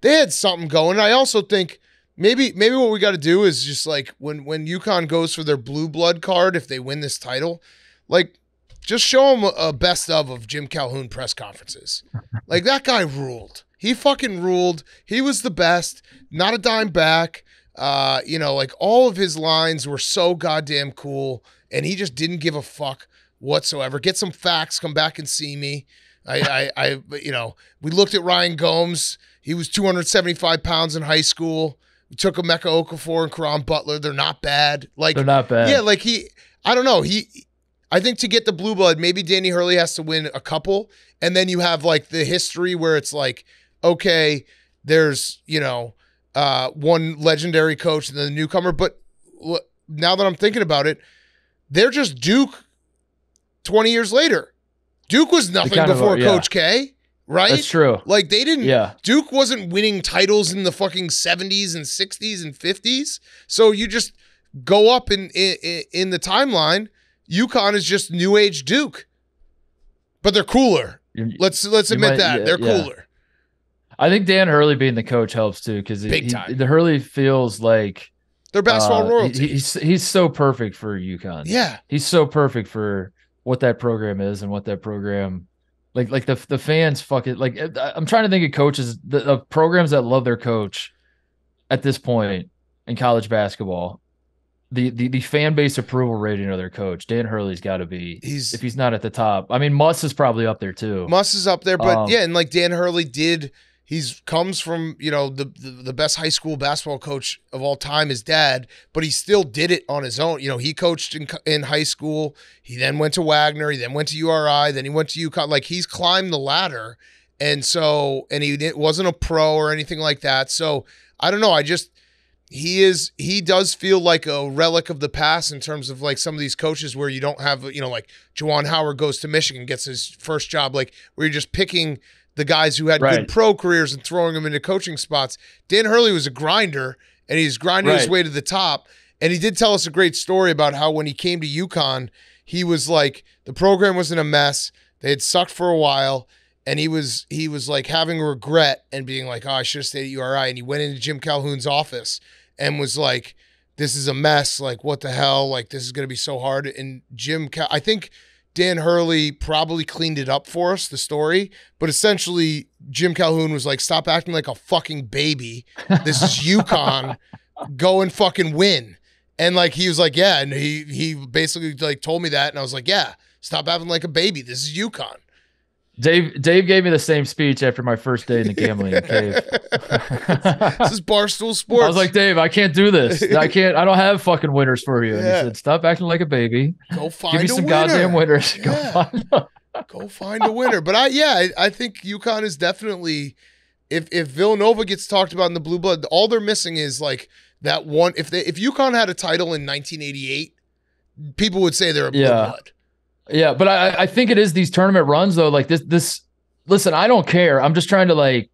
they had something going. I also think maybe what we got to do is just like when UConn goes for their blue blood card, if they win this title, like just show them a best of Jim Calhoun press conferences. Like that guy ruled. He fucking ruled. He was the best. Not a dime back. Like all of his lines were so goddamn cool, and he just didn't give a fuck whatsoever. Get some facts. Come back and see me. We looked at Ryan Gomes. He was 275 pounds in high school. We took Emeka Okafor and Karan Butler. They're not bad. Like they're not bad. Yeah, like I don't know. I think to get the blue blood, maybe Danny Hurley has to win a couple, and then you have like the history where it's like, okay, there's one legendary coach and then the newcomer. But now that I'm thinking about it, they're just Duke 20 years later. Duke was nothing before Coach K, right? That's true. Like they didn't. Yeah. Duke wasn't winning titles in the fucking 70s and 60s and 50s. So you just go up in the timeline. UConn is just new age Duke, but they're cooler. Let's admit that they're cooler. I think Dan Hurley being the coach helps too, because the Hurley feels like they're basketball royalty. He's so perfect for UConn. Yeah, he's so perfect for what that program is and what that program like the fans fucking like. I'm trying to think of coaches of programs that love their coach at this point in college basketball. The fan base approval rating of their coach, Dan Hurley's got to be. If he's not at the top, I mean, Muss is probably up there too. Muss is up there, but and like Dan Hurley did. Comes from, the best high school basketball coach of all time, his dad, but he still did it on his own. He coached in high school. He then went to Wagner. He then went to URI. Then he went to UConn. Like, he's climbed the ladder. And he wasn't a pro or anything like that. So I don't know. He does feel like a relic of the past in terms of like some of these coaches where you don't have, like Juwan Howard goes to Michigan, gets his first job, like where you're just picking the guys who had good pro careers and throwing them into coaching spots. Dan Hurley was a grinder, and he's grinding his way to the top. And he did tell us a great story about how when he came to UConn, he was like, the program was in a mess. They had sucked for a while, and he was like having regret and being like, oh, I should have stayed at URI. And he went into Jim Calhoun's office and was like, this is a mess. Like, what the hell? Like, this is going to be so hard. And I think Dan Hurley probably cleaned it up for us, the story, but essentially Jim Calhoun was like, stop acting like a fucking baby. This is UConn. Go and fucking win. And like, he was like, yeah. And he basically like told me that. And I was like, yeah, stop acting like a baby. This is UConn. Dave gave me the same speech after my first day in the gambling cave. This is Barstool Sports. I was like, Dave, I can't do this. I don't have fucking winners for you. And he said, stop acting like a baby. Go find Give me some goddamn winners. Yeah. Go find a winner. But I think UConn is definitely, if Villanova gets talked about in the blue blood, all they're missing is like that one. If UConn had a title in 1988, people would say they're a blue blood. Yeah, but I think it is these tournament runs though. Like this. Listen, I don't care. I'm just trying to like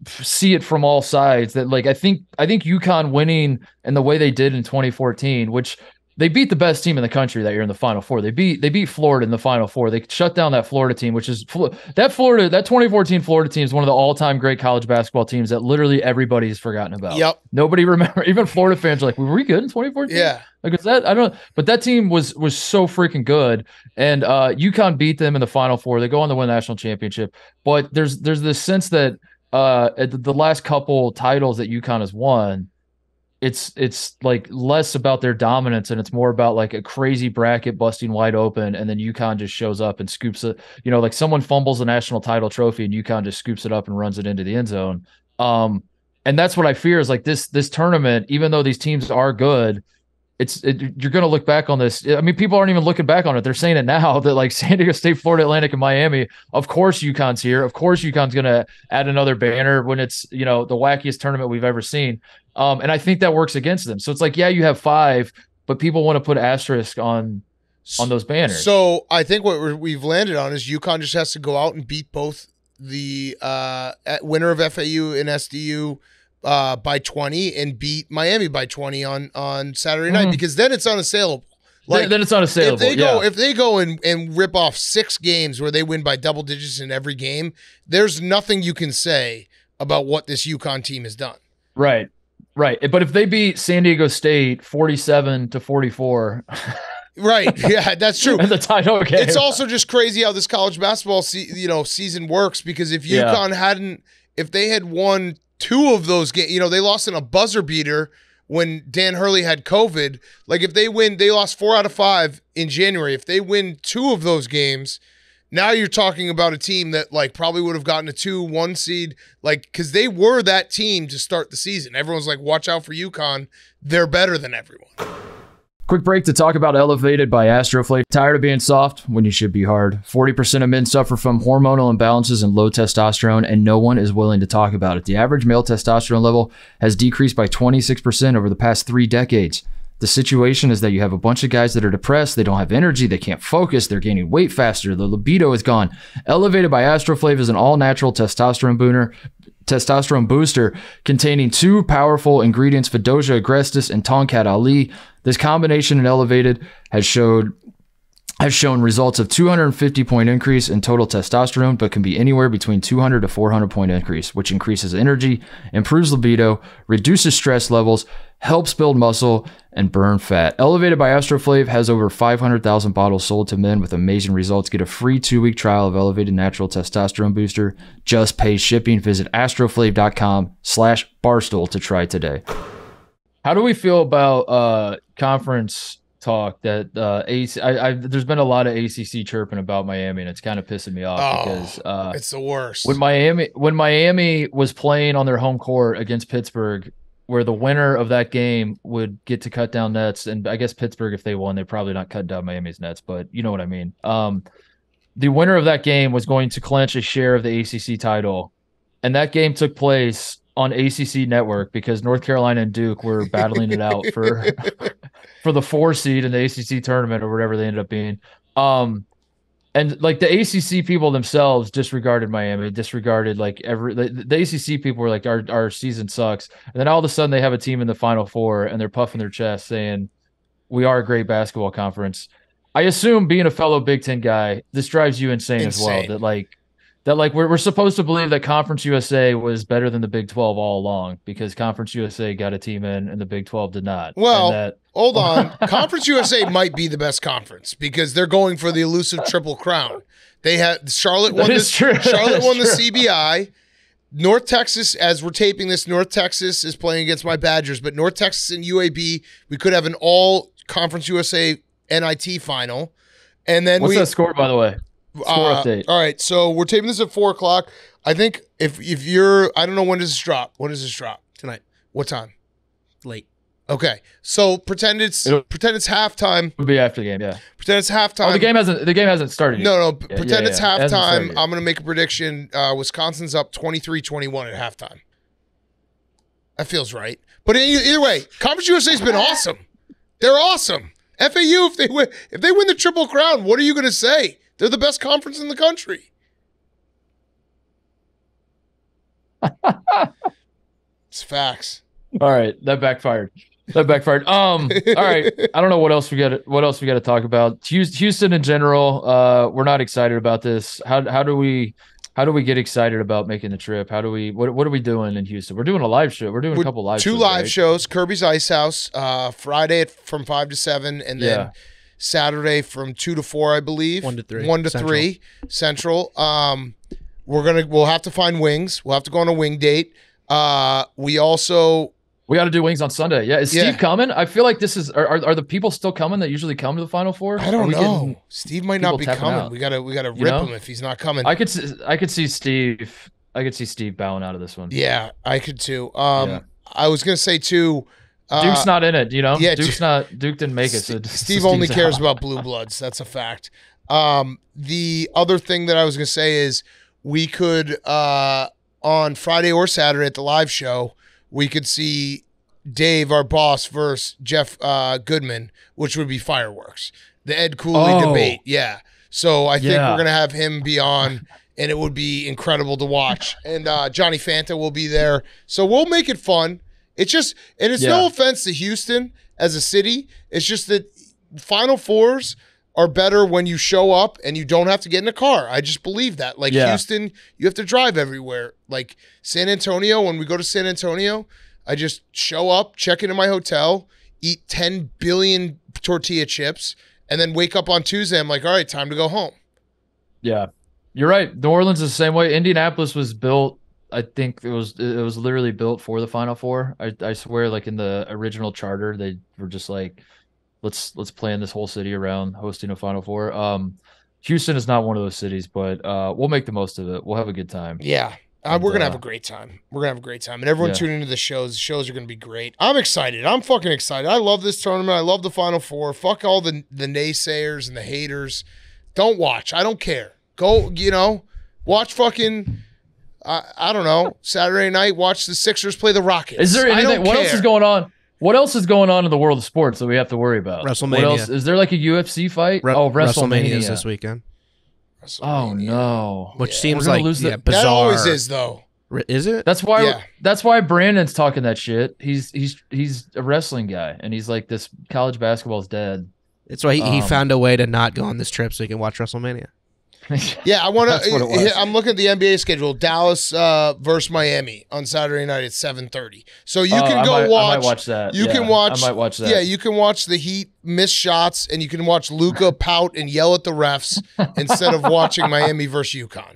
see it from all sides. That like I think UConn winning and the way they did in 2014, which they beat the best team in the country that year in the Final Four. They beat Florida in the Final Four. They shut down that Florida team, which is that 2014 Florida team is one of the all-time great college basketball teams that literally everybody has forgotten about. Yep. Nobody remember. Even Florida fans are like, were we good in 2014? Yeah. Like, is that, I don't know. But that team was so freaking good. And UConn beat them in the Final Four. They go on to win the national championship. But there's this sense that the last couple titles that UConn has won, it's like less about their dominance and it's more about like a crazy bracket busting wide open, and then UConn just shows up and scoops it. Like someone fumbles a national title trophy and UConn just scoops it up and runs it into the end zone. And that's what I fear is like this tournament, even though these teams are good, you're going to look back on this. I mean, people aren't even looking back on it. They're saying it now that like San Diego State, Florida Atlantic, and Miami, of course UConn's here. Of course UConn's going to add another banner when it's, the wackiest tournament we've ever seen. And I think that works against them. So it's like, yeah, you have 5, but people want to put asterisk on those banners. So I think what we've landed on is UConn just has to go out and beat both the winner of FAU and SDU by 20 and beat Miami by 20 on Saturday night, because then it's unassailable. Like, then it's unassailable. If they go and rip off 6 games where they win by double digits in every game, there's nothing you can say about what this UConn team has done. Right. But if they beat San Diego State 47-44, right? Yeah, that's true. And the title game. It's also just crazy how this college basketball season works, because if UConn if they had won 2 of those games, they lost in a buzzer beater when Dan Hurley had COVID. Like if they lost 4 out of 5 in January. If they win 2 of those games, now you're talking about a team that like probably would have gotten a 2-1 seed, like, because they were that team to start the season. Everyone's like, watch out for UConn. They're better than everyone. Quick break to talk about Elevated by Astroflav. Tired of being soft when you should be hard? 40% of men suffer from hormonal imbalances and low testosterone, and no one is willing to talk about it. The average male testosterone level has decreased by 26% over the past 3 decades. The situation is that you have a bunch of guys that are depressed. They don't have energy. They can't focus. They're gaining weight faster. The libido is gone. Elevated by Astroflav is an all-natural testosterone booster containing 2 powerful ingredients, Fedosia agrestis and Tonkat Ali. This combination in Elevated has shown results of 250-point increase in total testosterone, but can be anywhere between 200 to 400-point increase, which increases energy, improves libido, reduces stress levels, helps build muscle, and burn fat. Elevated by Astroflav has over 500,000 bottles sold to men with amazing results. Get a free 2-week trial of Elevated Natural Testosterone Booster. Just pay shipping. Visit astroflav.com/barstool to try today. How do we feel about conference talk that there's been a lot of ACC chirping about Miami, and it's kind of pissing me off because it's the worst. When Miami was playing on their home court against Pittsburgh, where the winner of that game would get to cut down nets, and I guess Pittsburgh, if they won, they're probably not cutting down Miami's nets, but you know what I mean. The winner of that game was going to clinch a share of the ACC title, and that game took place on ACC Network because North Carolina and Duke were battling it out for the 4 seed in the ACC tournament or whatever they ended up being. And like the ACC people themselves disregarded Miami, disregarded like the ACC people were like, our season sucks. And then all of a sudden they have a team in the Final Four and they're puffing their chest saying, we are a great basketball conference. I assume, being a fellow Big Ten guy, this drives you insane. As well. That we're supposed to believe that Conference USA was better than the Big 12 all along because Conference USA got a team in and the Big 12 did not. Well, hold on. Conference USA might be the best conference because they're going for the elusive Triple Crown. They had Charlotte won the CBI. North Texas, as we're taping this, North Texas is playing against my Badgers, but North Texas and UAB, we could have an all Conference USA NIT final. And then what's that score, by the way? Score update. All right, so we're taping this at 4:00. I think if you're, I don't know, when does this drop? When does this drop? Tonight. What time? Late. Okay, so pretend it's halftime. It'll be after the game, yeah. Pretend it's halftime. Oh, the game hasn't started yet. No, pretend it's halftime. I'm gonna make a prediction. Wisconsin's up 23-21 at halftime. That feels right. But either way, Conference USA's been awesome. They're awesome. FAU, if they win the Triple Crown, what are you gonna say? They're the best conference in the country. It's facts. All right, that backfired. All right, I don't know what else we got to talk about. Houston in general, we're not excited about this. How do we get excited about making the trip? What are we doing in Houston? We're doing a live show. We're doing a couple live shows. 2 live shows. Kirby's Ice House, Friday from 5 to 7, and then Saturday from 2 to 4, I believe. 1 to 3. 1 to 3 Central. We'll have to find wings. We'll have to go on a wing date. We got to do wings on Sunday. Yeah, is Steve coming? I feel like this is. Are the people still coming that usually come to the Final Four? I don't know. Steve might not be coming. Out? We gotta rip him if he's not coming. I could see Steve. I could see Steve bowing out of this one. Yeah, I could too. I was gonna say too. Duke's not in it, you know. Yeah, Duke didn't make it. So Steve only cares about blue bloods. That's a fact. The other thing that I was gonna say is we could on Friday or Saturday at the live show, we could see Dave, our boss, versus Jeff Goodman, which would be fireworks. The Ed Cooley debate. Yeah. So I think we're gonna have him be on, and it would be incredible to watch. And Johnny Fanta will be there, so we'll make it fun. It's just, and it's no offense to Houston as a city. It's just that Final Fours are better when you show up and you don't have to get in a car. I just believe that. Like Houston, you have to drive everywhere. Like San Antonio, when we go to San Antonio, I just show up, check into my hotel, eat 10 billion tortilla chips, and then wake up on Tuesday. I'm like, all right, time to go home. Yeah, you're right. New Orleans is the same way. Indianapolis was built, I think it was literally built for the Final Four. I swear, like in the original charter, they were just like, let's plan this whole city around hosting a Final Four. Houston is not one of those cities, but we'll make the most of it. We'll have a good time. Yeah. We're going to have a great time. We're going to have a great time. And everyone tune into the shows. The shows are going to be great. I'm excited. I'm fucking excited. I love this tournament. I love the Final Four. Fuck all the naysayers and the haters. Don't watch. I don't care. Go, watch fucking, I don't know, Saturday night, watch the Sixers play the Rockets. Is there anything? What else is going on? What else is going on in the world of sports that we have to worry about? WrestleMania. What else? Is there like a UFC fight? WrestleMania is this weekend. Oh no! Which seems like bizarre. That always is though. Is it? That's why Brandon's talking that shit. He's a wrestling guy, and he's like, this college basketball's dead. It's why he found a way to not go on this trip so he can watch WrestleMania. Yeah, I want to. I'm looking at the NBA schedule. Dallas versus Miami on Saturday night at 7:30. So you can go watch. I might watch that. You can watch. I might watch that. Yeah, you can watch the Heat miss shots, and you can watch Luka pout and yell at the refs instead of watching Miami versus UConn.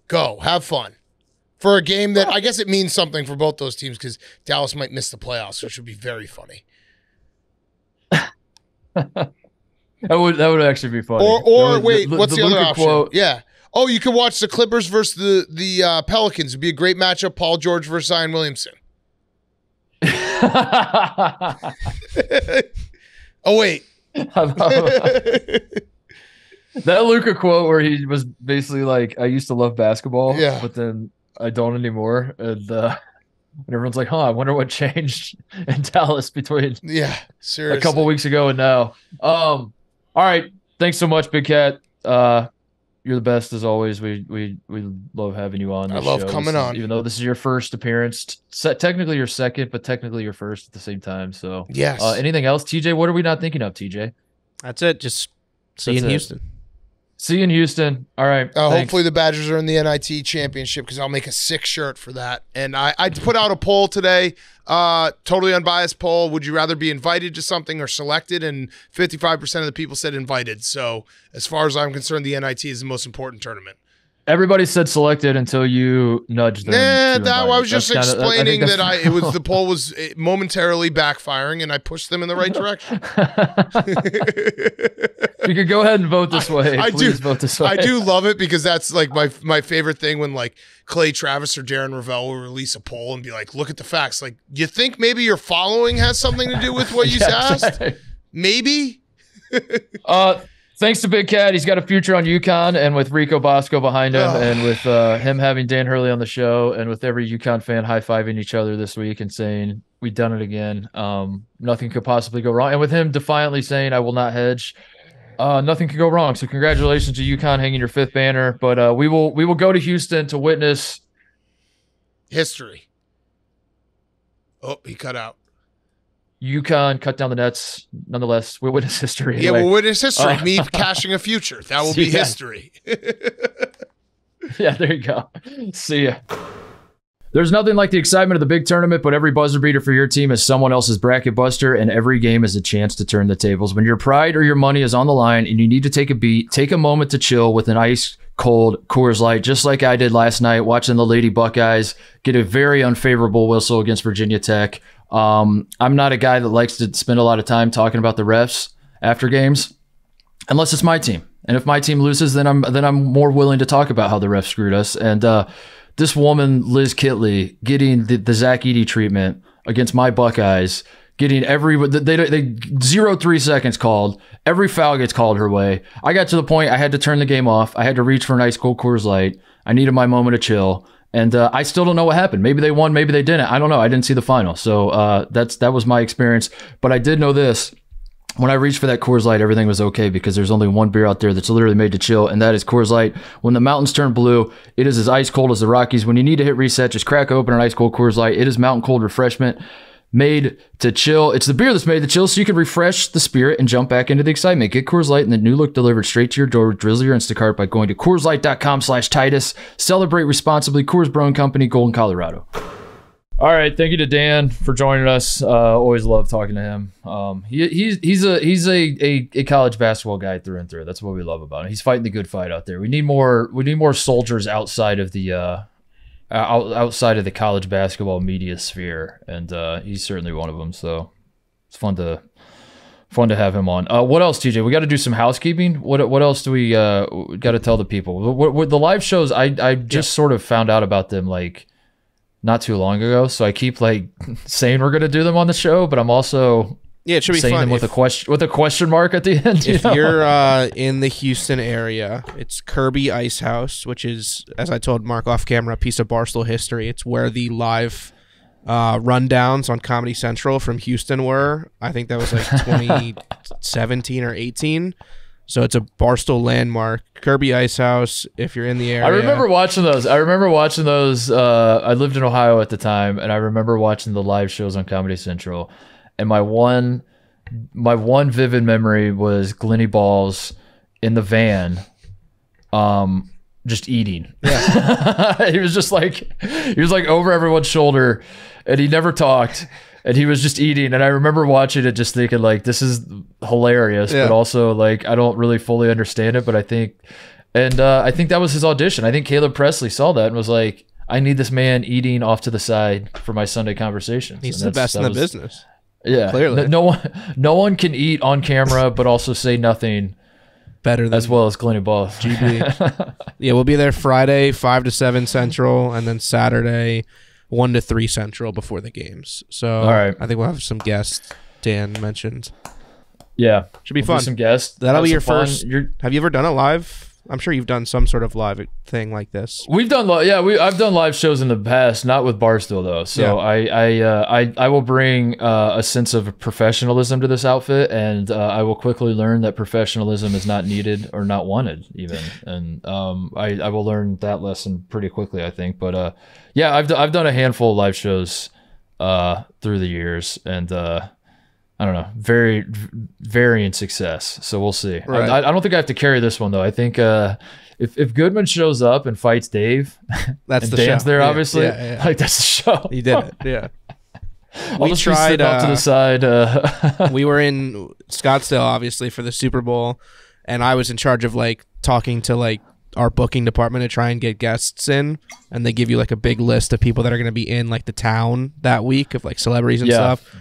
Go have fun for a game that I guess it means something for both those teams because Dallas might miss the playoffs, which would be very funny. That would actually be funny. Or wait, what's the other option? Quote. Yeah. Oh, you can watch the Clippers versus the Pelicans. It'd be a great matchup. Paul George versus Zion Williamson. Oh wait. That Luka quote where he was basically like, "I used to love basketball, but then I don't anymore," and everyone's like, I wonder what changed in Dallas between seriously a couple weeks ago and now. All right. Thanks so much, Big Cat. You're the best as always. We love having you on. I love coming on. Even though this is your first appearance, technically your second, but technically your first at the same time. So yes. Anything else, TJ? What are we not thinking of, TJ? That's it. Just see you in Houston. See you in Houston. All right. Hopefully the Badgers are in the NIT championship because I'll make a sick shirt for that. And I put out a poll today, totally unbiased poll. Would you rather be invited to something or selected? And 55% of the people said invited. So as far as I'm concerned, the NIT is the most important tournament. Everybody said selected until you nudged them. I was just explaining that the poll was momentarily backfiring, and I pushed them in the right direction. You could go ahead and vote this way. Please vote this way. I do love it because that's like my favorite thing when like Clay Travis or Darren Ravel will release a poll and be like, "Look at the facts." Like, you think maybe your following has something to do with what you asked? Maybe. Thanks to Big Cat. He's got a future on UConn, and with Rico Bosco behind him, and with him having Dan Hurley on the show, and with every UConn fan high-fiving each other this week and saying, we've done it again. Nothing could possibly go wrong. And with him defiantly saying, I will not hedge, nothing could go wrong. So congratulations to UConn hanging your 5th banner. But we will go to Houston to witness history. Oh, he cut out. UConn cut down the nets. Nonetheless, we'll witness history. Yeah, we'll witness history. Me cashing a future. That will be history. Yeah, there you go. See ya. There's nothing like the excitement of the big tournament, but every buzzer beater for your team is someone else's bracket buster, and every game is a chance to turn the tables. When your pride or your money is on the line and you need to take a beat, take a moment to chill with an ice cold Coors Light, just like I did last night watching the Lady Buckeyes get a very unfavorable whistle against Virginia Tech. I'm not a guy that likes to spend a lot of time talking about the refs after games, unless it's my team. And if my team loses, then I'm more willing to talk about how the refs screwed us. And this woman, Liz Kitley, getting the Zach Edey treatment against my Buckeyes, getting they 0.3 seconds called. Every foul gets called her way. I got to the point I had to turn the game off. I had to reach for an ice cold Coors Light. I needed my moment of chill. And I still don't know what happened. Maybe they won, maybe they didn't. I don't know. I didn't see the final. So that was my experience. But I did know this. When I reached for that Coors Light, everything was okay because there's only one beer out there that's literally made to chill, and that is Coors Light. When the mountains turn blue, it is as ice cold as the Rockies. When you need to hit reset, just crack open an ice cold Coors Light. It is mountain cold refreshment made to chill. It's the beer that's made to chill so you can refresh the spirit and jump back into the excitement. Get Coors Light and the new look delivered straight to your door with Drizzly or Instacart by going to CoorsLight.com/Titus. Celebrate responsibly. Coors Brewing Company, Golden, Colorado. All right, thank you to Dan for joining us. Always love talking to him. He's a college basketball guy through and through. That's what we love about him. He's fighting the good fight out there. We need more soldiers outside of the outside of the college basketball media sphere, and he's certainly one of them. So it's fun to have him on. What else, TJ? We got to do some housekeeping. What else do we got to tell the people? What the live shows? I just sort of found out about them like not too long ago, so I keep like saying we're gonna do them on the show, but I'm also it should be saying fun them with a question mark at the end. If you're in the Houston area, it's Kirby Ice House, which is, as I told Mark off camera, a piece of Barstool history. It's where the live rundowns on Comedy Central from Houston were. I think that was like 2017 or 18. So it's a Barstool landmark. Kirby Ice House, if you're in the area. I remember watching those. I lived in Ohio at the time, and I remember watching the live shows on Comedy Central. And my one vivid memory was Glenny Balls in the van, just eating. Yeah. he was like over everyone's shoulder, and he never talked. And he was just eating, and I remember watching it just thinking, like, this is hilarious, but also, like, I don't really fully understand it, but I think that was his audition. I think Caleb Presley saw that and was like, I need this man eating off to the side for my Sunday conversations. He's the best in the business. Yeah. Clearly. No one can eat on camera, but also say nothing better than as well as Glenny Ball. GB. Yeah, we'll be there Friday, 5 to 7 Central, and then Saturday, 1 to 3 Central before the games. So all right. I think we'll have some guests Dan mentioned. Yeah. Should be fun. Some guests. That'll be your first. Have you ever done a live? I'm sure you've done some sort of live thing like this. We've done, I've done live shows in the past, not with Barstool though. So yeah. I will bring a sense of professionalism to this outfit, and I will quickly learn that professionalism is not needed or not wanted even, and I will learn that lesson pretty quickly, I think. But yeah, I've done a handful of live shows through the years, and I don't know, varying success. So we'll see. Right. I don't think I have to carry this one though. I think if Goodman shows up and fights Dave, that's and the Dan's show. there, Yeah, obviously. yeah. Like, that's the show. You did it. Yeah. We just tried off to the side. We were in Scottsdale, obviously, for the Super Bowl, and I was in charge of like talking to like our booking department to try and get guests in, and they give you like a big list of people that are going to be in like the town that week of like celebrities and stuff.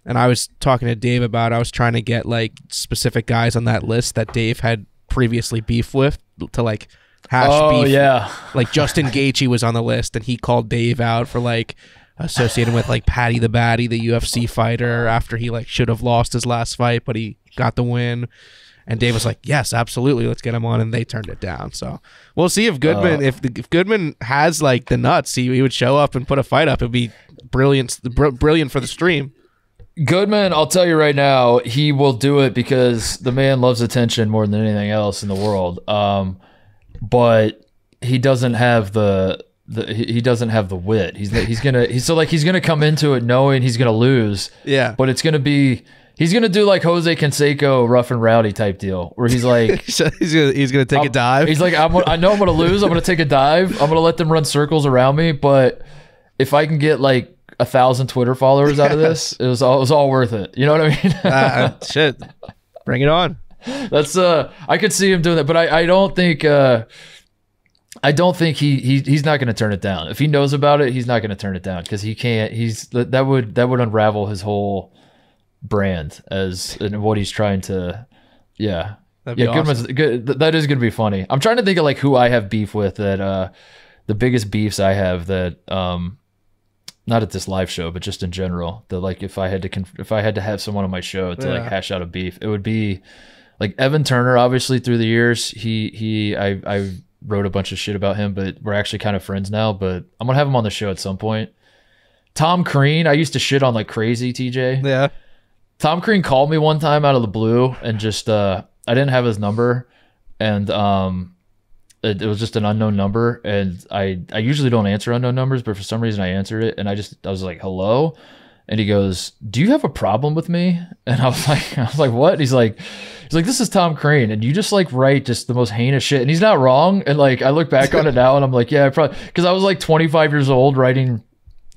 And I was talking to Dave about I was trying to get like specific guys on that list that Dave had previously beef with to like hash beef. Yeah. Like Justin Gaethje was on the list, and he called Dave out for like associated with like Paddy the Baddy, the UFC fighter, after he like should have lost his last fight, but he got the win. And Dave was like, yes, absolutely, let's get him on, and they turned it down. So we'll see if Goodman, if Goodman has like the nuts, he would show up and put a fight up. It'd be brilliant for the stream. Goodman, I'll tell you right now, he will do it because the man loves attention more than anything else in the world. But he doesn't have he doesn't have the wit. He's gonna come into it knowing he's gonna lose. Yeah. But it's gonna be. He's gonna do like Jose Canseco, rough and rowdy type deal, where he's like, he's gonna take a dive. He's like, I know I'm gonna lose. I'm gonna take a dive. I'm gonna let them run circles around me. But if I can get like 1,000 Twitter followers out of this, it was all worth it. You know what I mean? Shit, bring it on. That's I could see him doing that, but I don't think he's not going to turn it down. If he knows about it, he's not going to turn it down because he can't. That would unravel his whole brand and what he's trying to. Yeah, yeah. Awesome. Goodman's good. That is going to be funny. I'm trying to think of like who I have beef with that. The biggest beefs I have that. Not at this live show, but just in general. That like if I had to have someone on my show to like hash out a beef, it would be like Evan Turner. Obviously, through the years, I wrote a bunch of shit about him, but we're actually kind of friends now. But I'm gonna have him on the show at some point. Tom Crean, I used to shit on like crazy. TJ, yeah. Tom Crean called me one time out of the blue, and just I didn't have his number, and it was just an unknown number, and I usually don't answer unknown numbers, but for some reason I answered it, and I was like, hello, and he goes, do you have a problem with me? And I was like, what? And he's like, this is Tom Crean, and you just like write just the most heinous shit, and he's not wrong. And like I look back on it now, and I'm like, yeah, I probably, because I was like 25 years old writing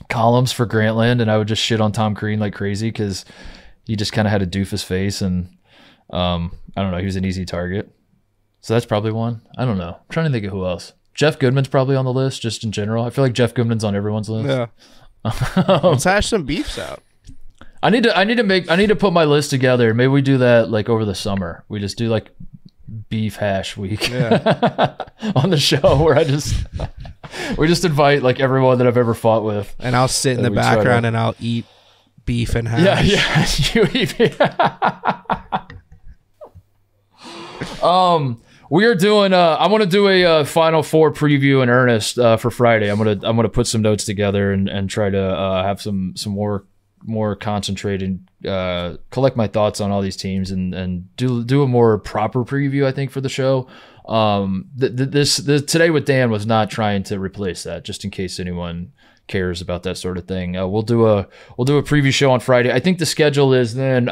columns for Grantland, and I would just shit on Tom Crean like crazy because he just kind of had a doofus face, and I don't know, he was an easy target. So that's probably one. I don't know. I'm trying to think of who else. Jeff Goodman's probably on the list, just in general. I feel like Jeff Goodman's on everyone's list. Yeah. Let's hash some beefs out. I need to put my list together. Maybe we do that like over the summer. We just do like beef hash week on the show where we just invite like everyone that I've ever fought with. And I'll sit in the background and I'll eat beef and hash. Yeah. You eat beef. We are doing. I want to do a Final Four preview in earnest for Friday. I'm gonna put some notes together and try to have some more concentrated, collect my thoughts on all these teams and do a more proper preview, I think, for the show. This Today with Dan was not trying to replace that, just in case anyone cares about that sort of thing. We'll do a preview show on Friday. I think the schedule is then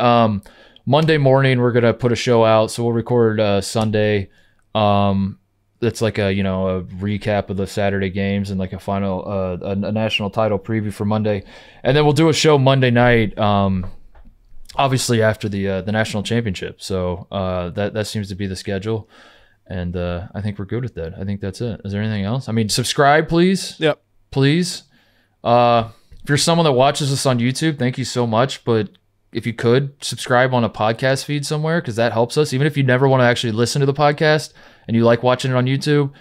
Monday morning we're gonna put a show out, so we'll record Sunday. That's like a recap of the Saturday games and like a final a national title preview for Monday, and then we'll do a show Monday night, obviously after the national championship. So that seems to be the schedule, and I think we're good with that. I think that's it. Is there anything else? I mean, subscribe, please. Yep, please. If you're someone that watches us on YouTube, thank you so much. But if you could subscribe on a podcast feed somewhere, because that helps us. Even if you never want to actually listen to the podcast and you like watching it on YouTube,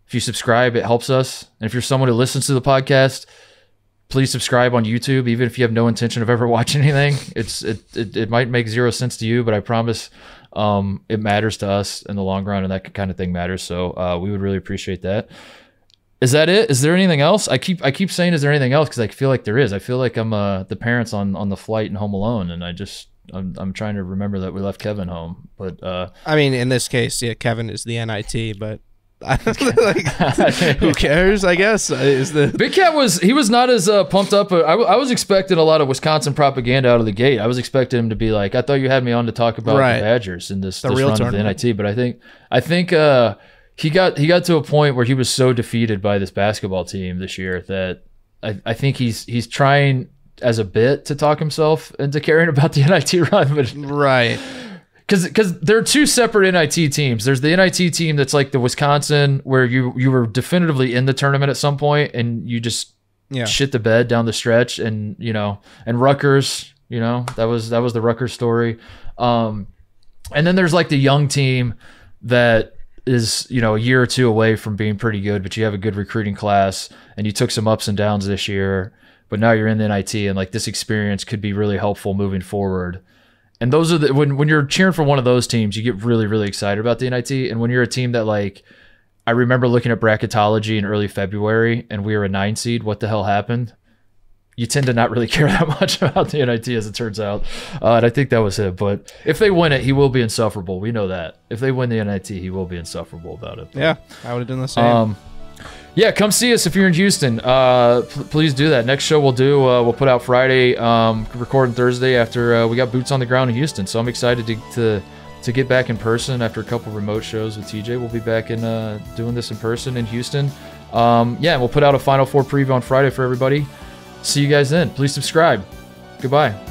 if you subscribe, it helps us. And if you're someone who listens to the podcast, please subscribe on YouTube, even if you have no intention of ever watching anything. It might make 0 sense to you, but I promise it matters to us in the long run, and that kind of thing matters. So we would really appreciate that. Is that it? Is there anything else? I keep saying, is there anything else? Because I feel like there is. I feel like I'm the parents on the flight in Home Alone, and I'm trying to remember that we left Kevin home. But I mean, in this case, yeah, Kevin is the NIT, but who cares? I guess is the Big Cat was not as pumped up. I was expecting a lot of Wisconsin propaganda out of the gate. I was expecting him to be like, I thought you had me on to talk about the Badgers in this real run tournament of the NIT, but I think. He got to a point where he was so defeated by this basketball team this year that I think he's trying as a bit to talk himself into caring about the NIT run. But right. Because there are two separate NIT teams. There's the NIT team that's like the Wisconsin, where you were definitively in the tournament at some point and you just shit the bed down the stretch, and and Rutgers, that was the Rutgers story. And then there's like the young team that is a year or two away from being pretty good, but you have a good recruiting class and you took some ups and downs this year, but now you're in the NIT, and like this experience could be really helpful moving forward. And those are when you're cheering for one of those teams, you get really, really excited about the NIT. And when you're a team that, like, I remember looking at bracketology in early February and we were a 9 seed, what the hell happened? You tend to not really care that much about the NIT, as it turns out. And I think that was it. But if they win it, he will be insufferable. We know that. If they win the NIT, he will be insufferable about it. Yeah, I would have done the same. Yeah, come see us if you're in Houston. Please do that. Next show we'll put out Friday, recording Thursday after we got boots on the ground in Houston. So I'm excited to get back in person after a couple remote shows with TJ. We'll be back in doing this in person in Houston. Yeah, we'll put out a Final Four preview on Friday for everybody. See you guys then. Please subscribe. Goodbye.